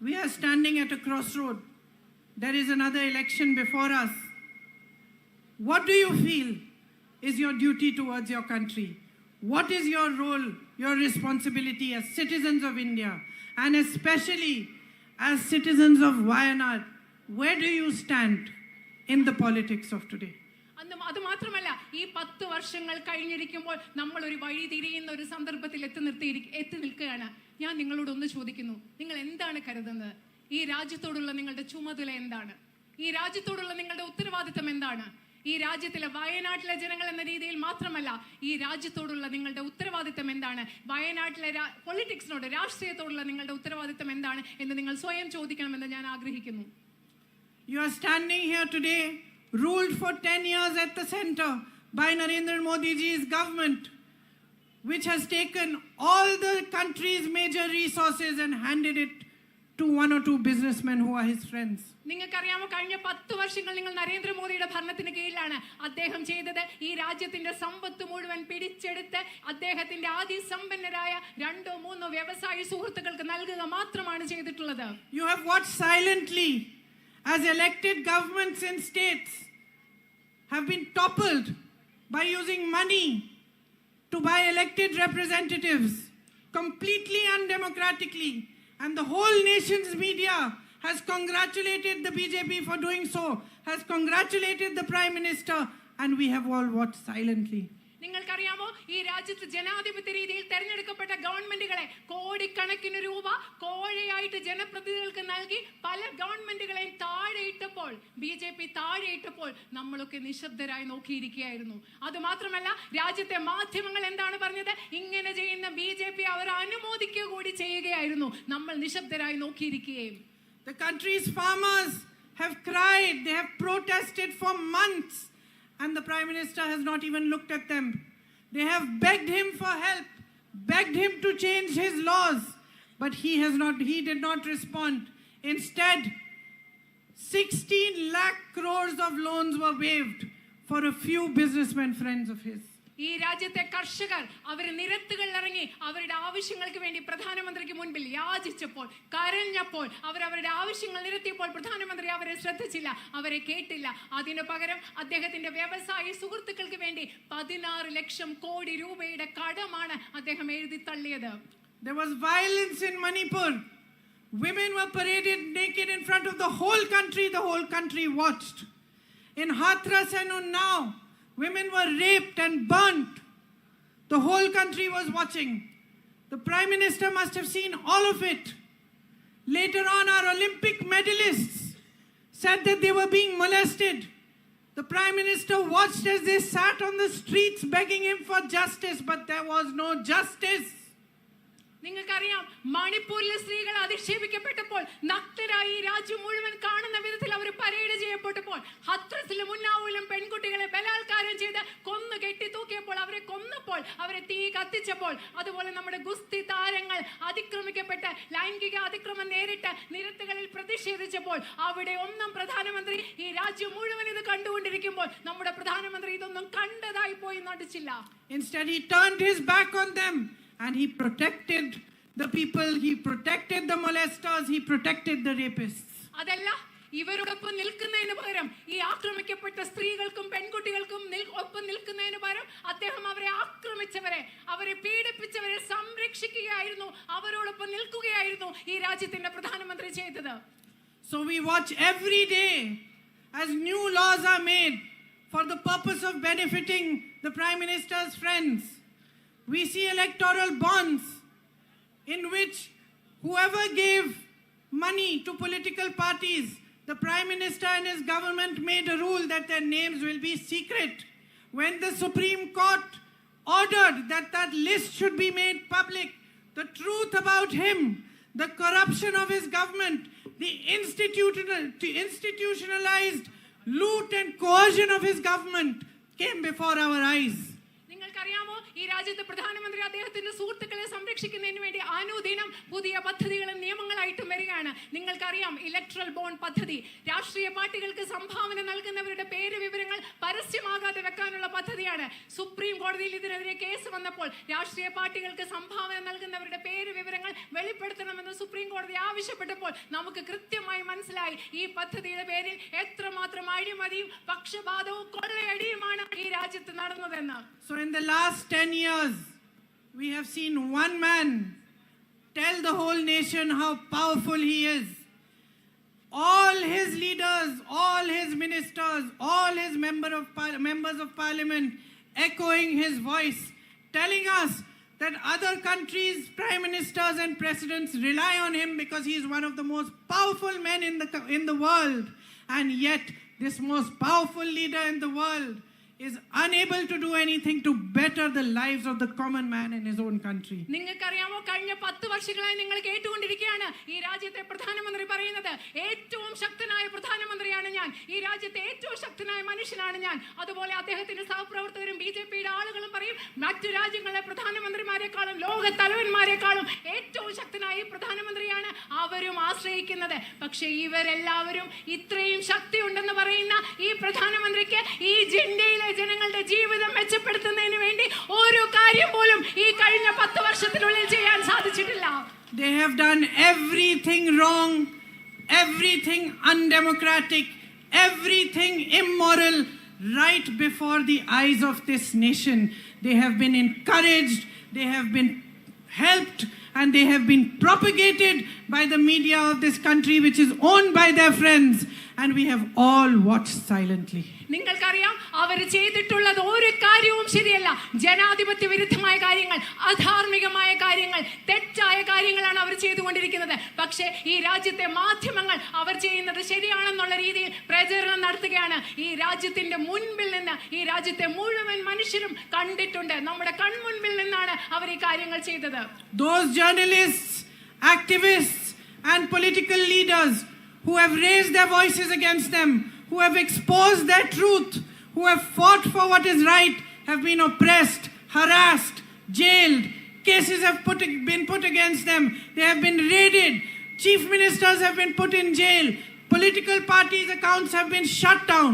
We are standing at a crossroad. There is another election before us. What do you feel is your duty towards your country? What is your role, your responsibility as citizens of India, and especially as citizens of Wayanad? Where do you stand in the politics of today? അത് മാത്രമല്ല, ഈ 10 വർഷങ്ങൾ കഴിഞ്ഞിരിക്കുമ്പോൾ നമ്മൾ ഒരു വഴി തിരിയുന്ന ഒരു സന്ദർഭത്തിൽ എത്തി നിൽക്കുകയാണ്. ഞാൻ നിങ്ങളോട് ഒന്ന് ചോദിക്കുന്നു, നിങ്ങൾ എന്താണ് കരുതുന്നത്? ഈ രാജ്യത്തോടുള്ള നിങ്ങളുടെ ചുമതല എന്താണ്? ഈ രാജ്യത്തോടുള്ള നിങ്ങളുടെ ഉത്തരവാദിത്തം എന്താണ്? ഈ രാജ്യത്തിലെ വയനാട്ടിലെ ജനങ്ങൾ എന്ന രീതിയിൽ മാത്രമല്ല, ഈ രാജ്യത്തോടുള്ള നിങ്ങളുടെ ഉത്തരവാദിത്തം എന്താണ്? വയനാട്ടിലെ പൊളിറ്റിക്സിനോട്, രാഷ്ട്രീയത്തോടുള്ള നിങ്ങളുടെ ഉത്തരവാദിത്തം എന്താണ് എന്ന് നിങ്ങൾ സ്വയം ചോദിക്കണമെന്ന് ഞാൻ ആഗ്രഹിക്കുന്നു. You are standing here today, ruled for 10 years at the center by Narendra Modi ji's government, which has taken all the country's major resources and handed it to one or two businessmen who are his friends. നിങ്ങൾക്കറിയാമോ, കഴിഞ്ഞ 10 വർഷങ്ങൾ നിങ്ങൾ നരേന്ദ്രമോദിയുടെ ഭരണത്തിന് കീഴിലാണ്. അദ്ദേഹം ചെയ്തത് ഈ രാജ്യത്തിന്റെ സമ്പത്ത് മുഴുവൻ പിടിച്ചെടുത്ത് അദ്ദേഹത്തിന്റെ അതിസമ്പന്നരായ 2-3 വ്യവസായി സുഹൃത്തുക്കൾക്ക് നൽകുക മാത്രമാണ് ചെയ്തിട്ടുള്ളത്. You have watched silently as elected governments in states have been toppled by using money to buy elected representatives completely undemocratically, and the whole nation's media has congratulated the BJP for doing so, has congratulated the Prime Minister, and we have all watched silently. നിങ്ങൾക്കറിയാമോ, ഈ രാജ്യത്ത് ജനാധിപത്യ രീതിയിൽ തെരഞ്ഞെടുക്കപ്പെട്ട ഗവൺമെന്റുകളെ കോടിക്കണക്കിന് രൂപ കോഴയായിട്ട് ജനപ്രതിനിധികൾക്ക് നൽകി പല ഗവൺമെന്റുകളെയും താഴെയിട്ടപ്പോൾ, BJP താഴെയിട്ടപ്പോൾ നമ്മളൊക്കെ നിശബ്ദരായി നോക്കിയിരിക്കുകയായിരുന്നു. അത് മാത്രമല്ല, രാജ്യത്തെ മാധ്യമങ്ങൾ എന്താണ് പറഞ്ഞത്? ഇങ്ങനെ ചെയ്യുന്ന BJP അവർ അനുമോദിക്കുക കൂടി ചെയ്യുകയായിരുന്നു. നമ്മൾ നിശബ്ദരായി നോക്കിയിരിക്കുകയും. The country's farmers have cried, they have protested for months, and the Prime Minister has not even looked at them. They have begged him for help, begged him to change his laws, but he did not respond. Instead, 16 lakh crores of loans were waived for a few businessmen friends of his. ഈ ഈ രാജ്യത്തെ കർഷകർ അവർ നിരത്തുകളിൽ ഇറങ്ങി അവരുടെ ആവശ്യങ്ങൾക്ക് വേണ്ടി പ്രധാനമന്ത്രിക്ക് മുൻപിൽ യാചിച്ചപ്പോൾ, കരഞ്ഞപ്പോൾ, അവരുടെ ആവശ്യങ്ങൾ നിരത്തിയപ്പോൾ പ്രധാനമന്ത്രി അവരെ ശ്രദ്ധിച്ചില്ല, അവരെ കേട്ടില്ല. അതിനു പകരം അദ്ദേഹത്തിന്റെ വ്യവസായ സുഹൃത്തുക്കൾക്ക് വേണ്ടി 16 ലക്ഷം കോടി രൂപയുടെ കടമാണ് അദ്ദേഹം എഴുതി തള്ളിയത്. There was violence in Manipur. Women were paraded naked in front of the whole country. The whole country watched. In Hathras and Unnao, women were raped and burnt. The whole country was watching. The Prime Minister must have seen all of it. Later on, our Olympic medalists said that they were being molested. The Prime Minister watched as they sat on the streets begging him for justice, but there was no justice. നിങ്ങൾക്കറിയാം, മണിപ്പൂരിലെ സ്ത്രീകൾ അധിക്ഷേപിക്കപ്പെട്ടപ്പോൾ, നഗ്നരായി രാജ്യം മുഴുവൻ കാണുന്ന വിധത്തിൽ അവർ പരേഡ് ചെയ്യപ്പെട്ടപ്പോൾ, ഹത്രസിലും ഉന്നാവിലും പെൺകുട്ടികളെ ബലാത്കാരം ചെയ്ത് കൊന്നു കെട്ടി തൂക്കിയപ്പോൾ, അവരെ കൊന്നപ്പോൾ, അവരെ തീ കത്തിച്ചപ്പോൾ, അതുപോലെ നമ്മുടെ ഗുസ്തി താരങ്ങൾ അതിക്രമിക്കപ്പെട്ട് ലൈംഗിക അതിക്രമം നേരിട്ട് നിരത്തുകളിൽ പ്രതിഷേധിച്ചപ്പോൾ, അവിടെ ഒന്നും പ്രധാനമന്ത്രി, ഈ രാജ്യം മുഴുവൻ ഇത് കണ്ടുകൊണ്ടിരിക്കുമ്പോൾ നമ്മുടെ പ്രധാനമന്ത്രി ഇതൊന്നും കണ്ടതായി പോയി നടിച്ചില്ല. Instead, he turned his back on them. And he protected the people, he protected the molesters, he protected the rapists. അതല്ല, ഇവരോടൊപ്പം നിൽക്കുന്നതിന് പകരം, ഈ ആക്രമിക്കപ്പെട്ട സ്ത്രീകൾക്കും പെൺകുട്ടികൾക്കും ഒപ്പം നിൽക്കുന്നതിന് പകരം അദ്ദേഹം അവരെ ആക്രമിച്ചവരെ, അവരെ പീഡിപ്പിച്ചവരെ സംരക്ഷിക്കുകയായിരുന്നു, അവരോടൊപ്പം നിൽക്കുകയായിരുന്നു ഈ രാജ്യത്തിന്റെ പ്രധാനമന്ത്രി ചെയ്തത്. So we watch every day as new laws are made for the purpose of benefiting the Prime Minister's friends. We see electoral bonds in which whoever gave money to political parties, the Prime Minister and his government made a rule that their names will be secret. When the Supreme Court ordered that that list should be made public, the truth about him, the corruption of his government, the institutionalized loot and coercion of his government came before our eyes. നിങ്ങൾക്കറിയാമോ, ഈ രാജ്യത്തെ പ്രധാനമന്ത്രി അദ്ദേഹത്തിന്റെ സുഹൃത്തുക്കളെ സംരക്ഷിക്കുന്നതിന് വേണ്ടി അനുദിനം പുതിയ പദ്ധതികളും നിയമങ്ങളായിട്ടും വരികയാണ്. നിങ്ങൾക്കറിയാം, ഇലക്ട്രൽ ബോണ്ട് പദ്ധതി, രാഷ്ട്രീയ പാർട്ടികൾക്ക് സംഭാവന നൽകുന്നവരുടെ പേര് വിവരങ്ങൾ പരസ്യമാകാതെ വെക്കാനുള്ള പദ്ധതിയാണ്. സുപ്രീം കോടതിയിൽ ഇതിനെതിരെ കേസ് വന്നപ്പോൾ രാഷ്ട്രീയ പാർട്ടികൾക്ക് സംഭാവന നൽകുന്നവരുടെ പേര് വിവരങ്ങൾ വെളിപ്പെടുത്തണമെന്ന് സുപ്രീം കോടതി ആവശ്യപ്പെട്ടപ്പോൾ നമുക്ക് കൃത്യമായി മനസ്സിലായി ഈ പദ്ധതിയുടെ പേരിൽ എത്രമാത്രം അഴിമതിയും പക്ഷപാതവും കൊള്ളയടിയുമാണ് ഈ രാജ്യത്ത് നടന്നതെന്ന്. So in the last 10 years, we have seen one man tell the whole nation how powerful he is. All his leaders, all his ministers, all his members of parliament echoing his voice, telling us that other countries' prime ministers and presidents rely on him because he is one of the most powerful men in the world. And yet, this most powerful leader in the world is unable to do anything to better the lives of the common man in his own country. നിങ്ങൾക്കറിയാമോ, കഴിഞ്ഞ 10 വർഷങ്ങളായി നിങ്ങൾ കേട്ടുകൊണ്ടിരിക്കുകയാണ് ഈ രാജ്യത്തെ പ്രധാനമന്ത്രി പറയുന്നത്, ഏറ്റവും ശക്തനായ പ്രധാനമന്ത്രിയാണ് ഞാൻ, ഈ രാജ്യത്തെ ഏറ്റവും ശക്തനായ മനുഷ്യനാണ് ഞാൻ. അതുപോലെ അദ്ദേഹത്തിന്റെ സഹപ്രവർത്തകരും ബിജെപിയുടെ ആളുകളും പറയും, മറ്റു രാജ്യങ്ങളിലെ പ്രധാനമന്ത്രിമാരെക്കാളും ലോക തലവന്മാരെക്കാളും ഏറ്റവും ശക്തനായ പ്രധാനമന്ത്രിയാണ് അവരും ആശ്രയിക്കുന്നത്. പക്ഷേ ഇവരെല്ലാവരും ഇത്രയും ശക്തിയുണ്ടെന്ന് പറയുന്ന ഈ പ്രധാനമന്ത്രിക്ക് ഈ ഇന്ത്യയിലെ ജനങ്ങളുടെ ജീവിതം മെച്ചപ്പെടുത്തുന്നതിന് വേണ്ടി ഒരു കാര്യം പോലും ഈ കഴിഞ്ഞ 10 വർഷത്തിനുള്ളിൽ ചെയ്യാൻ സാധിച്ചിട്ടില്ല. They have done everything wrong, everything undemocratic, everything immoral right before the eyes of this nation. They have been encouraged, they have been helped, and they have been propagated by the media of this country, which is owned by their friends, and we have all watched silently. നിങ്ങൾക്കറിയാം, അവർ ചെയ്തിട്ടുള്ളത് ഒരു കാര്യവും ശരിയല്ല. ജനാധിപത്യ വിരുദ്ധമായ കാര്യങ്ങൾ, അധാർമികമായ കാര്യങ്ങൾ, തെറ്റായ കാര്യങ്ങളാണ് അവർ ചെയ്തുകൊണ്ടിരിക്കുന്നത്. പക്ഷേ ഈ രാജ്യത്തെ മാധ്യമങ്ങൾ അവർ ചെയ്യുന്നത് ശരിയാണെന്നുള്ള രീതിയിൽ പ്രചരണം നടത്തുകയാണ്. ഈ രാജ്യത്തിന്റെ മുൻപിൽ നിന്ന് ഈ രാജ്യത്തെ മുഴുവൻ മനുഷ്യരും കണ്ടിട്ടുണ്ട്. നമ്മുടെ കൺമുൻപിൽ നിന്നാണ് അവർ ഈ കാര്യങ്ങൾ ചെയ്തത്. Those journalists, activists and political leaders who have raised their voices against them, who have exposed their truth, who have fought for what is right, have been oppressed, harassed, jailed. Cases have been put against them. They have been raided. Chief ministers have been put in jail. Political parties' accounts have been shut down.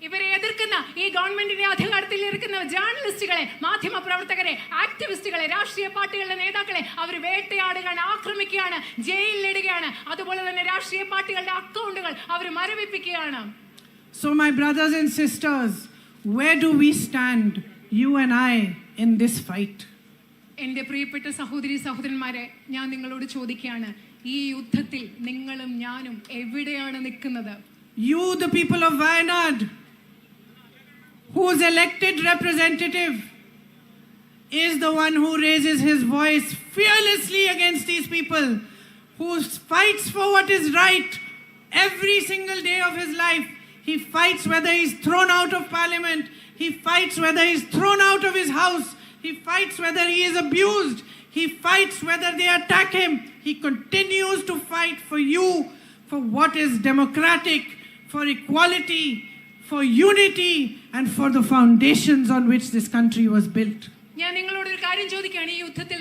ഇവരെ എതിർക്കുന്ന ഈ ഗവൺമെന്റിന്റെ അധികാരത്തിൽ ഇരിക്കുന്ന ജേർണലിസ്റ്റുകളെ, മാധ്യമ പ്രവർത്തകരെ, ആക്ടിവിസ്റ്റുകളെ, രാഷ്ട്രീയ പാർട്ടികളുടെ നേതാക്കളെ അവർ വേട്ടയാടുകയാണ്, ആക്രമിക്കുകയാണ്, ജയിലിലിടുകയാണ്. അതുപോലെ തന്നെ രാഷ്ട്രീയ പാർട്ടികളുടെ അക്കൗണ്ടുകൾ അവർ മരവിപ്പിക്കുകയാണ്. So my brothers and sisters, where do we stand, you and I, in this fight? എൻ്റെ പ്രിയപ്പെട്ട സഹോദരി സഹോദരന്മാരെ, ഞാൻ നിങ്ങളോട് ചോദിക്കുകയാണ്, ഈ യുദ്ധത്തിൽ നിങ്ങളും ഞാനും എവിടെയാണ് നിൽക്കുന്നത്? You, the people of Wayanad, whose elected representative is the one who raises his voice fearlessly against these people, who fights for what is right every single day of his life. He fights whether he's thrown out of parliament. He fights whether he's thrown out of his house. He fights whether he is abused. He fights whether they attack him. He continues to fight for you, for what is democratic, for equality, for unity, and for the foundations on which this country was built. ഞാൻ നിങ്ങളോട് ഒരു കാര്യം ചോദിക്കുകയാണ്, ഈ യുദ്ധത്തിൽ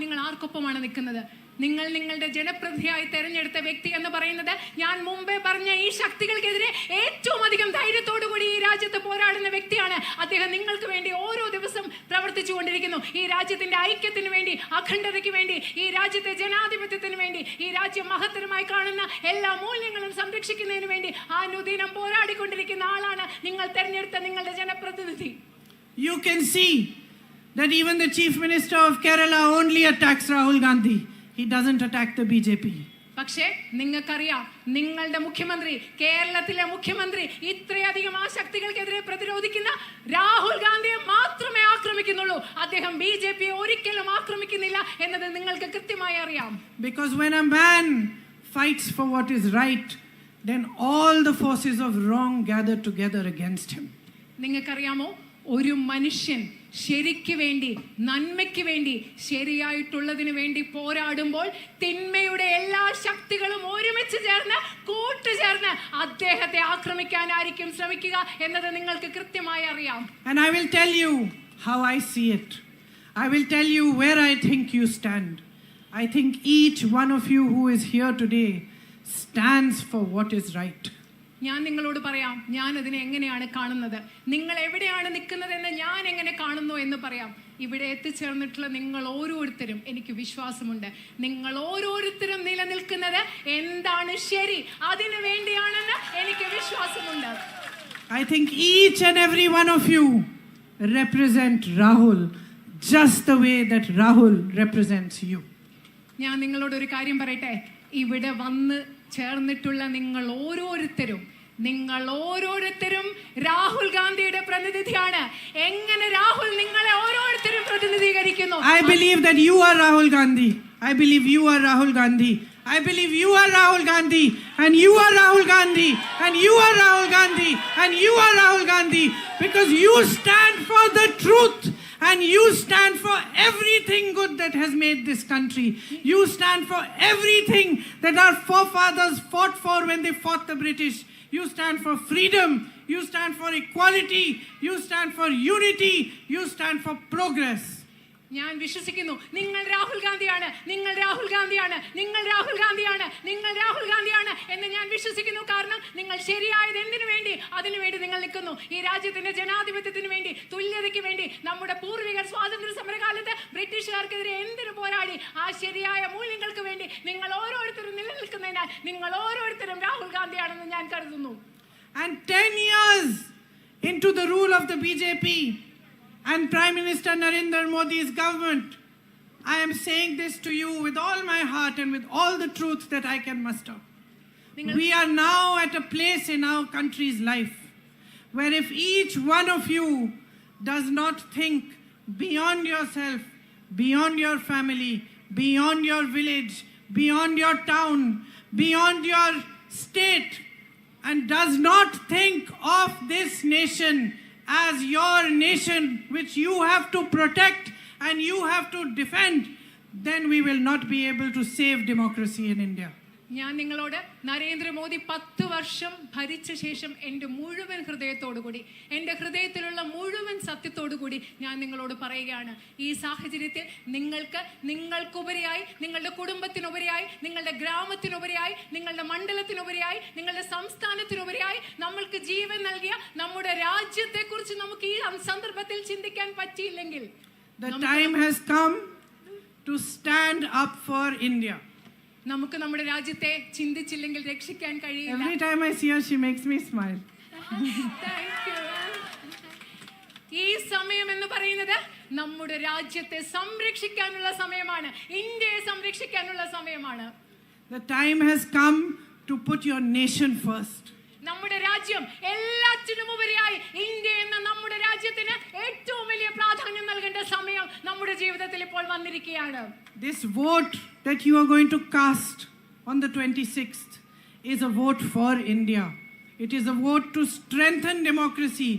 നിങ്ങൾ ആർക്കൊപ്പമാണ് നിൽക്കുന്നത്? നിങ്ങൾ നിങ്ങളുടെ ജനപ്രതിനിധിയായി തെരഞ്ഞെടുത്ത വ്യക്തി എന്ന് പറയുന്നത് ഞാൻ മുമ്പേ പറഞ്ഞ ഈ ശക്തികൾക്കെതിരെ ഏറ്റവും അധികം ധൈര്യത്തോടുകൂടി ഈ രാജ്യത്ത് പോരാടുന്ന വ്യക്തിയാണ്. അദ്ദേഹം നിങ്ങൾക്ക് വേണ്ടി ഓരോ ദിവസം പ്രവർത്തിച്ചു കൊണ്ടിരിക്കുന്നു. ഈ രാജ്യത്തിന്റെ ഐക്യത്തിന് വേണ്ടി, അഖണ്ഡതയ്ക്ക് വേണ്ടി, ഈ രാജ്യത്തെ ജനാധിപത്യത്തിന് വേണ്ടി, ഈ രാജ്യം മഹത്തരമായി കാണുന്ന എല്ലാ മൂല്യങ്ങളും സംരക്ഷിക്കുന്നതിന് വേണ്ടി അനുദിനം പോരാടിക്കൊണ്ടിരിക്കുന്ന ആളാണ് നിങ്ങൾ തെരഞ്ഞെടുത്ത നിങ്ങളുടെ ജനപ്രതിനിധി. You can see that even the Chief Minister of Kerala only attacks Rahul Gandhi. He doesn't attack the BJP. പക്ഷേ നിങ്ങൾക്കറിയാം, നിങ്ങളുടെ മുഖ്യമന്ത്രി, കേരളത്തിലെ മുഖ്യമന്ത്രി ഇത്രയധികം ആ ശക്തികൾക്കെതിരെ പ്രതിരോധിക്കുന്ന രാഹുൽ ഗാന്ധിയെ മാത്രമേ ആക്രമിക്കുന്നുള്ളൂ. അദ്ദേഹം BJP ഒരിക്കലും ആക്രമിക്കുന്നില്ല എന്നത് നിങ്ങൾക്ക് കൃത്യമായി അറിയാം. Because when a man fights for what is right, then all the forces of wrong gather together against him. നിങ്ങൾക്കറിയാമോ, ഒരു മനുഷ്യൻ ശരിക്ക് വേണ്ടി, നന്മയ്ക്ക് വേണ്ടി, ശരിയായിട്ടുള്ളതിന് വേണ്ടി പോരാടുമ്പോൾ തിന്മയുടെ എല്ലാ ശക്തികളും ഒരുമിച്ച് ചേർന്ന് കൂട്ടുചേർന്ന് അദ്ദേഹത്തെ ആക്രമിക്കാനായിരിക്കും ശ്രമിക്കുക എന്നത് നിങ്ങൾക്ക് കൃത്യമായി അറിയാം. And I will tell you how I see it. I will tell you where I think you stand. I think each one of you who is here today stands for what is right. ഞാൻ നിങ്ങളോട് പറയാം, ഞാൻ അതിനെ എങ്ങനെയാണ് കാണുന്നത്, നിങ്ങൾ എവിടെയാണ് നിൽക്കുന്നതെന്ന് ഞാൻ എങ്ങനെ കാണുന്നു എന്ന് പറയാം. ഇവിടെ എത്തിച്ചേർന്നിട്ടുള്ള നിങ്ങൾ ഓരോരുത്തരും, എനിക്ക് വിശ്വാസമുണ്ട്, നിങ്ങൾ ഓരോരുത്തരും നിലനിൽക്കുന്നത് എന്താണ് ശരി, അതിനു വേണ്ടിയാണെന്ന് എനിക്ക് വിശ്വാസമുണ്ട്. I think each and every one of you represent Rahul just the way that Rahul represents you. ഞാൻ നിങ്ങളോട് ഒരു കാര്യം പറയട്ടെ, ഇവിടെ വന്ന് ചേർന്നിട്ടുള്ള നിങ്ങൾ ഓരോരുത്തരും രാഹുൽ ഗാന്ധിയുടെ പ്രതിനിധിയാണ്. എങ്ങനെ രാഹുൽ നിങ്ങളെ ഓരോരുത്തരും പ്രതിനിധീകരിക്കുന്നു? I believe that you are Rahul Gandhi. I believe you are Rahul Gandhi. I believe you are Rahul Gandhi, and you are Rahul Gandhi, and you are Rahul Gandhi, and you are Rahul Gandhi, because you stand for the truth. And you stand for everything good that has made this country. You stand for everything that our forefathers fought for when they fought the British. You stand for freedom. You stand for equality. You stand for unity. You stand for progress. ഞാൻ വിശ്വസിക്കുന്നു നിങ്ങൾ രാഹുൽ ഗാന്ധിയാണ്, നിങ്ങൾ രാഹുൽ ഗാന്ധിയാണ്, നിങ്ങൾ രാഹുൽ ഗാന്ധിയാണ്, നിങ്ങൾ രാഹുൽ ഗാന്ധിയാണ് എന്ന് ഞാൻ വിശ്വസിക്കുന്നു. കാരണം നിങ്ങൾ ശരിയായത് എന്തിനു വേണ്ടി, അതിനുവേണ്ടി നിങ്ങൾ നിൽക്കുന്നു. ഈ രാജ്യത്തിന്റെ ജനാധിപത്യത്തിന് വേണ്ടി, തുല്യതയ്ക്ക് വേണ്ടി, നമ്മുടെ പൂർവികർ സ്വാതന്ത്ര്യ സമരകാലത്ത് ബ്രിട്ടീഷുകാർക്കെതിരെ എന്തിനു പോരാടി, ആ ശരിയായ മൂല്യങ്ങൾക്ക് വേണ്ടി നിങ്ങൾ ഓരോരുത്തരും നിലനിൽക്കുന്നതിനാൽ നിങ്ങൾ ഓരോരുത്തരും രാഹുൽ ഗാന്ധിയാണെന്ന് ഞാൻ കരുതുന്നു. And 10 years into the rule of the BJP and Prime Minister Narendra Modi's government, I am saying this to you with all my heart and with all the truth that I can muster. We are now at a place in our country's life where if each one of you does not think beyond yourself, beyond your family, beyond your village, beyond your town, beyond your state, and does not think of this nation as your nation which you have to protect and you have to defend, then we will not be able to save democracy in India. ഞാൻ നിങ്ങളോട് നരേന്ദ്രമോദി 10 വർഷം ഭരിച്ച ശേഷം എൻ്റെ മുഴുവൻ ഹൃദയത്തോടുകൂടി, എൻ്റെ ഹൃദയത്തിലുള്ള മുഴുവൻ സത്യത്തോടുകൂടി ഞാൻ നിങ്ങളോട് പറയുകയാണ്, ഈ സാഹചര്യത്തിൽ നിങ്ങൾക്കുപരിയായി, നിങ്ങളുടെ കുടുംബത്തിനുപരിയായി, നിങ്ങളുടെ ഗ്രാമത്തിനുപരിയായി, നിങ്ങളുടെ മണ്ഡലത്തിനുപരിയായി, നിങ്ങളുടെ സംസ്ഥാനത്തിനുപരിയായി നമ്മൾക്ക് ജീവൻ നൽകിയ നമ്മുടെ രാജ്യത്തെക്കുറിച്ച് നമുക്ക് ഈ സന്ദർഭത്തിൽ ചിന്തിക്കാൻ പറ്റിയില്ലെങ്കിൽ, the time has come to stand up for India. നമുക്ക് നമ്മുടെ രാജ്യത്തെ ചിന്തിച്ചില്ലെങ്കിൽ രക്ഷിക്കാൻ കഴിയില്ല. Every time I see her, she makes me smile. Thank you. ഈ സമയം എന്ന് പറയുന്നത് നമ്മുടെ രാജ്യത്തെ സംരക്ഷിക്കാനുള്ള സമയമാണ്, ഇന്ത്യയെ സംരക്ഷിക്കാനുള്ള സമയമാണ്. The time has come to put your nation first. നമ്മുടെ രാജ്യം എല്ലാറ്റിനും ഉപരിയായി ഇന്ത്യ എന്ന നമ്മുടെ രാജ്യത്തിന് ഏറ്റവും വലിയ പ്രാധാന്യം നൽകേണ്ട സമയം നമ്മുടെ ജീവിതത്തിൽ ഇപ്പോൾ വന്നിരിക്കുകയാണ്. This vote that you are going to cast on the 26th is a vote for India. It is a vote to strengthen democracy.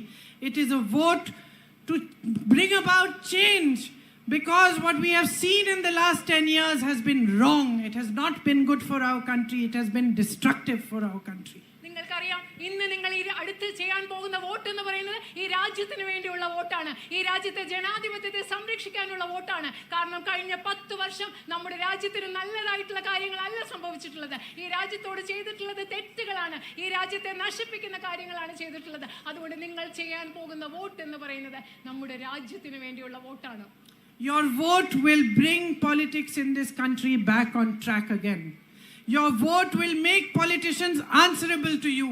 It is a vote to bring about change, because what we have seen in the last 10 years has been wrong. It has not been good for our country. It has been destructive for our country. നിങ്ങൾക്കറിയാം, ഇന്ന് നിങ്ങൾ ഈ അടുത്ത് ചെയ്യാൻ പോകുന്ന വോട്ട് എന്ന് പറയുന്നത് ഈ രാജ്യത്തിന് വേണ്ടിയുള്ള വോട്ടാണ്, ഈ രാജ്യത്തെ ജനാധിപത്യത്തെ സംരക്ഷിക്കാനുള്ള വോട്ടാണ്. കാരണം കഴിഞ്ഞ 10 വർഷം നമ്മുടെ രാജ്യത്തിന് നല്ലതായിട്ടുള്ള കാര്യങ്ങളല്ല സംഭവിച്ചിട്ടുള്ളത്. ഈ രാജ്യത്തോട് ചെയ്തിട്ടുള്ളത് തെറ്റുകളാണ്, ഈ രാജ്യത്തെ നശിപ്പിക്കുന്ന കാര്യങ്ങളാണ് ചെയ്തിട്ടുള്ളത്. അതുകൊണ്ട് നിങ്ങൾ ചെയ്യാൻ പോകുന്ന വോട്ട് എന്ന് പറയുന്നത് നമ്മുടെ രാജ്യത്തിന് വേണ്ടിയുള്ള വോട്ടാണ്. Your vote will bring politics in this country back on track again. Your vote will make politicians answerable to you.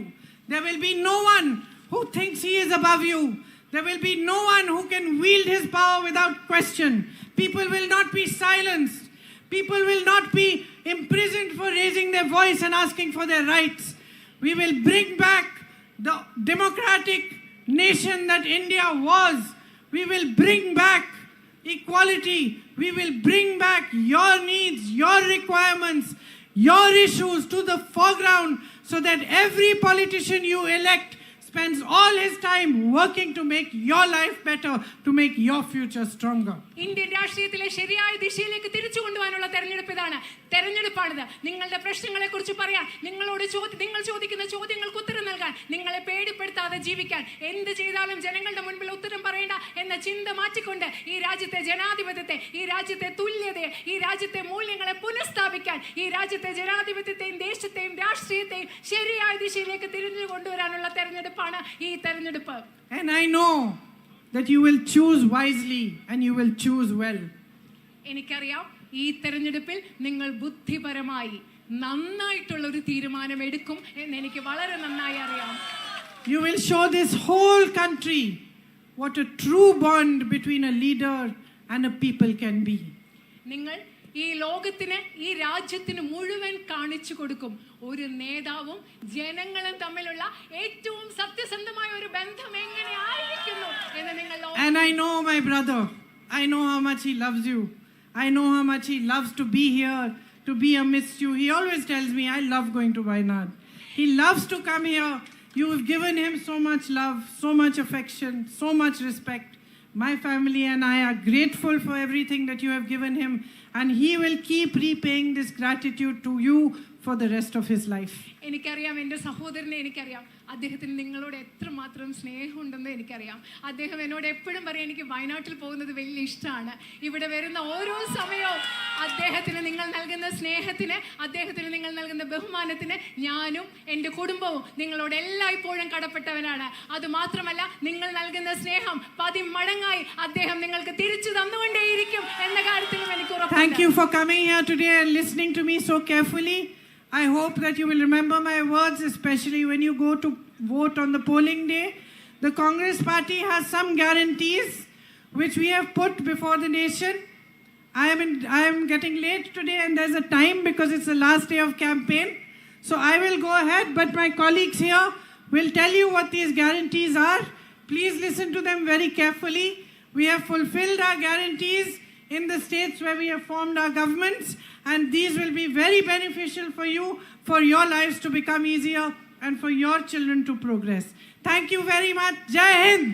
There will be no one who thinks he is above you. There will be no one who can wield his power without question. People will not be silenced. People will not be imprisoned for raising their voice and asking for their rights. We will bring back the democratic nation that India was. We will bring back equality. We will bring back your needs, your requirements, your issues to the foreground, so that every politician you elect spends all his time working to make your life better, to make your future stronger. Indian രാഷ്ട്രീയത്തിലെ ശരിയായ ദിശയിലേക്ക് തിരിച്ചു കൊണ്ടുപോകാനുള്ള തെരഞ്ഞെടുപ്പാണിത്. നിങ്ങളുടെ പ്രശ്നങ്ങളെ കുറിച്ച് പറയാൻ, നിങ്ങൾ ചോദിക്കുന്ന ചോദ്യങ്ങൾക്ക് ഉത്തരം നൽകാൻ, നിങ്ങളെ പേടിപ്പെടുത്താതെ ജീവിക്കാൻ, എന്ത് ചെയ്താലും ജനങ്ങളുടെ മുൻപിൽ ഉത്തരം പറയേണ്ട എന്ന ചിന്ത മാറ്റിക്കൊണ്ട് ഈ രാജ്യത്തെ ജനാധിപത്യത്തെ, ഈ രാജ്യത്തെ തുല്യതയെ, ഈ രാജ്യത്തെ മൂല്യങ്ങളെ പുനഃസ്ഥാപിക്കാൻ, ഈ രാജ്യത്തെ ജനാധിപത്യത്തെയും ദേശത്തെയും രാഷ്ട്രീയത്തെയും ശരിയായ ദിശയിലേക്ക് തിരിഞ്ഞു കൊണ്ടുവരാനുള്ള തെരഞ്ഞെടുപ്പാണ് ഈ തെരഞ്ഞെടുപ്പ്. And I know that you will choose wisely and you will choose well. എനിക്കറിയാം, ഈ തെരഞ്ഞെടുപ്പിൽ നിങ്ങൾ ബുദ്ധിപരമായി നന്നായിട്ടുള്ള ഒരു തീരുമാനം എടുക്കും എന്ന് എനിക്ക് വളരെ നന്നായി അറിയാം. You will show this whole country what a true bond between a leader and a people can be. നിങ്ങൾ ഈ ലോകത്തിന്, ഈ രാജ്യത്തിന് മുഴുവൻ കാണിച്ചു കൊടുക്കും ഒരു നേതാവും ജനങ്ങളും തമ്മിലുള്ള ഏറ്റവും സത്യസന്ധമായ ഒരു ബന്ധം എങ്ങനെ ആയിരിക്കുന്നു എന്ന് നിങ്ങൾ. And I know my brother, I know how much he loves you. I know how much he loves to be here, to be amidst you. He always tells me, I love going to Wayanad. He loves to come here. You have given him so much love, so much affection, so much respect. My family and I are grateful for everything that you have given him, and he will keep repaying this gratitude to you for the rest of his life. എനിക്കറിയാം, എൻ്റെ സഹോദരനെ എനിക്കറിയാം, അദ്ദേഹത്തിന് നിങ്ങളോട് എത്രമാത്രം സ്നേഹമുണ്ടെന്ന് എനിക്കറിയാം. അദ്ദേഹം എന്നോട് എപ്പോഴും പറയും, എനിക്ക് വയനാട്ടിൽ പോകുന്നത് വലിയ ഇഷ്ടമാണ്. ഇവിടെ വരുന്ന ഓരോ സമയവും അദ്ദേഹത്തിന് നിങ്ങൾ നൽകുന്ന സ്നേഹത്തിന്, അദ്ദേഹത്തിന് നിങ്ങൾ നൽകുന്ന ബഹുമാനത്തിന് ഞാനും എൻ്റെ കുടുംബവും നിങ്ങളോട് എല്ലായ്പ്പോഴും കടപ്പെട്ടവനാണ്. അതുമാത്രമല്ല, നിങ്ങൾ നൽകുന്ന സ്നേഹം 10 മടങ്ങായി അദ്ദേഹം നിങ്ങൾക്ക് തിരിച്ചു തന്നുകൊണ്ടേയിരിക്കും എന്ന കാര്യത്തിലും എനിക്ക് ഉറപ്പുണ്ട്. Thank you for coming here today and listening to me so carefully. I hope that you will remember my words, especially when you go to vote on the polling day. The Congress party has some guarantees which we have put before the nation. I am getting late today, and there's a time because it's the last day of campaign. So I will go ahead, but my colleagues here will tell you what these guarantees are. Please listen to them very carefully. We have fulfilled our guarantees in the states where we have formed our governments, and these will be very beneficial for you, for your lives to become easier, and for your children to progress. Thank you very much. Jai Hind.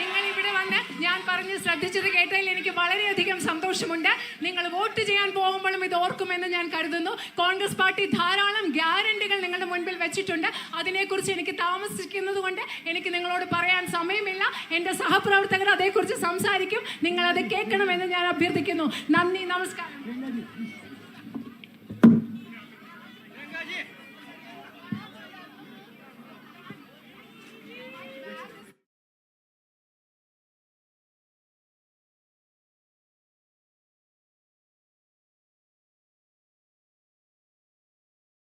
നിങ്ങൾ ഇവിടെ വന്ന് ഞാൻ പറഞ്ഞ് ശ്രദ്ധിച്ചത് കേട്ടതിൽ എനിക്ക് വളരെയധികം സന്തോഷമുണ്ട്. നിങ്ങൾ വോട്ട് വോട്ട് ചെയ്യാൻ പോകുമ്പോഴും ഇത് ഓർക്കുമെന്ന് ഞാൻ കരുതുന്നു. കോൺഗ്രസ് പാർട്ടി ധാരാളം ഗ്യാരണ്ടികൾ നിങ്ങളുടെ മുൻപിൽ വെച്ചിട്ടുണ്ട്. അതിനെക്കുറിച്ച് എനിക്ക് താമസിക്കുന്നത് കൊണ്ട് എനിക്ക് നിങ്ങളോട് പറയാൻ സമയമില്ല. എൻ്റെ സഹപ്രവർത്തകർ അതേക്കുറിച്ച് സംസാരിക്കും. നിങ്ങൾ അത് കേൾക്കണമെന്ന് ഞാൻ അഭ്യർത്ഥിക്കുന്നു. നന്ദി, നമസ്കാരം.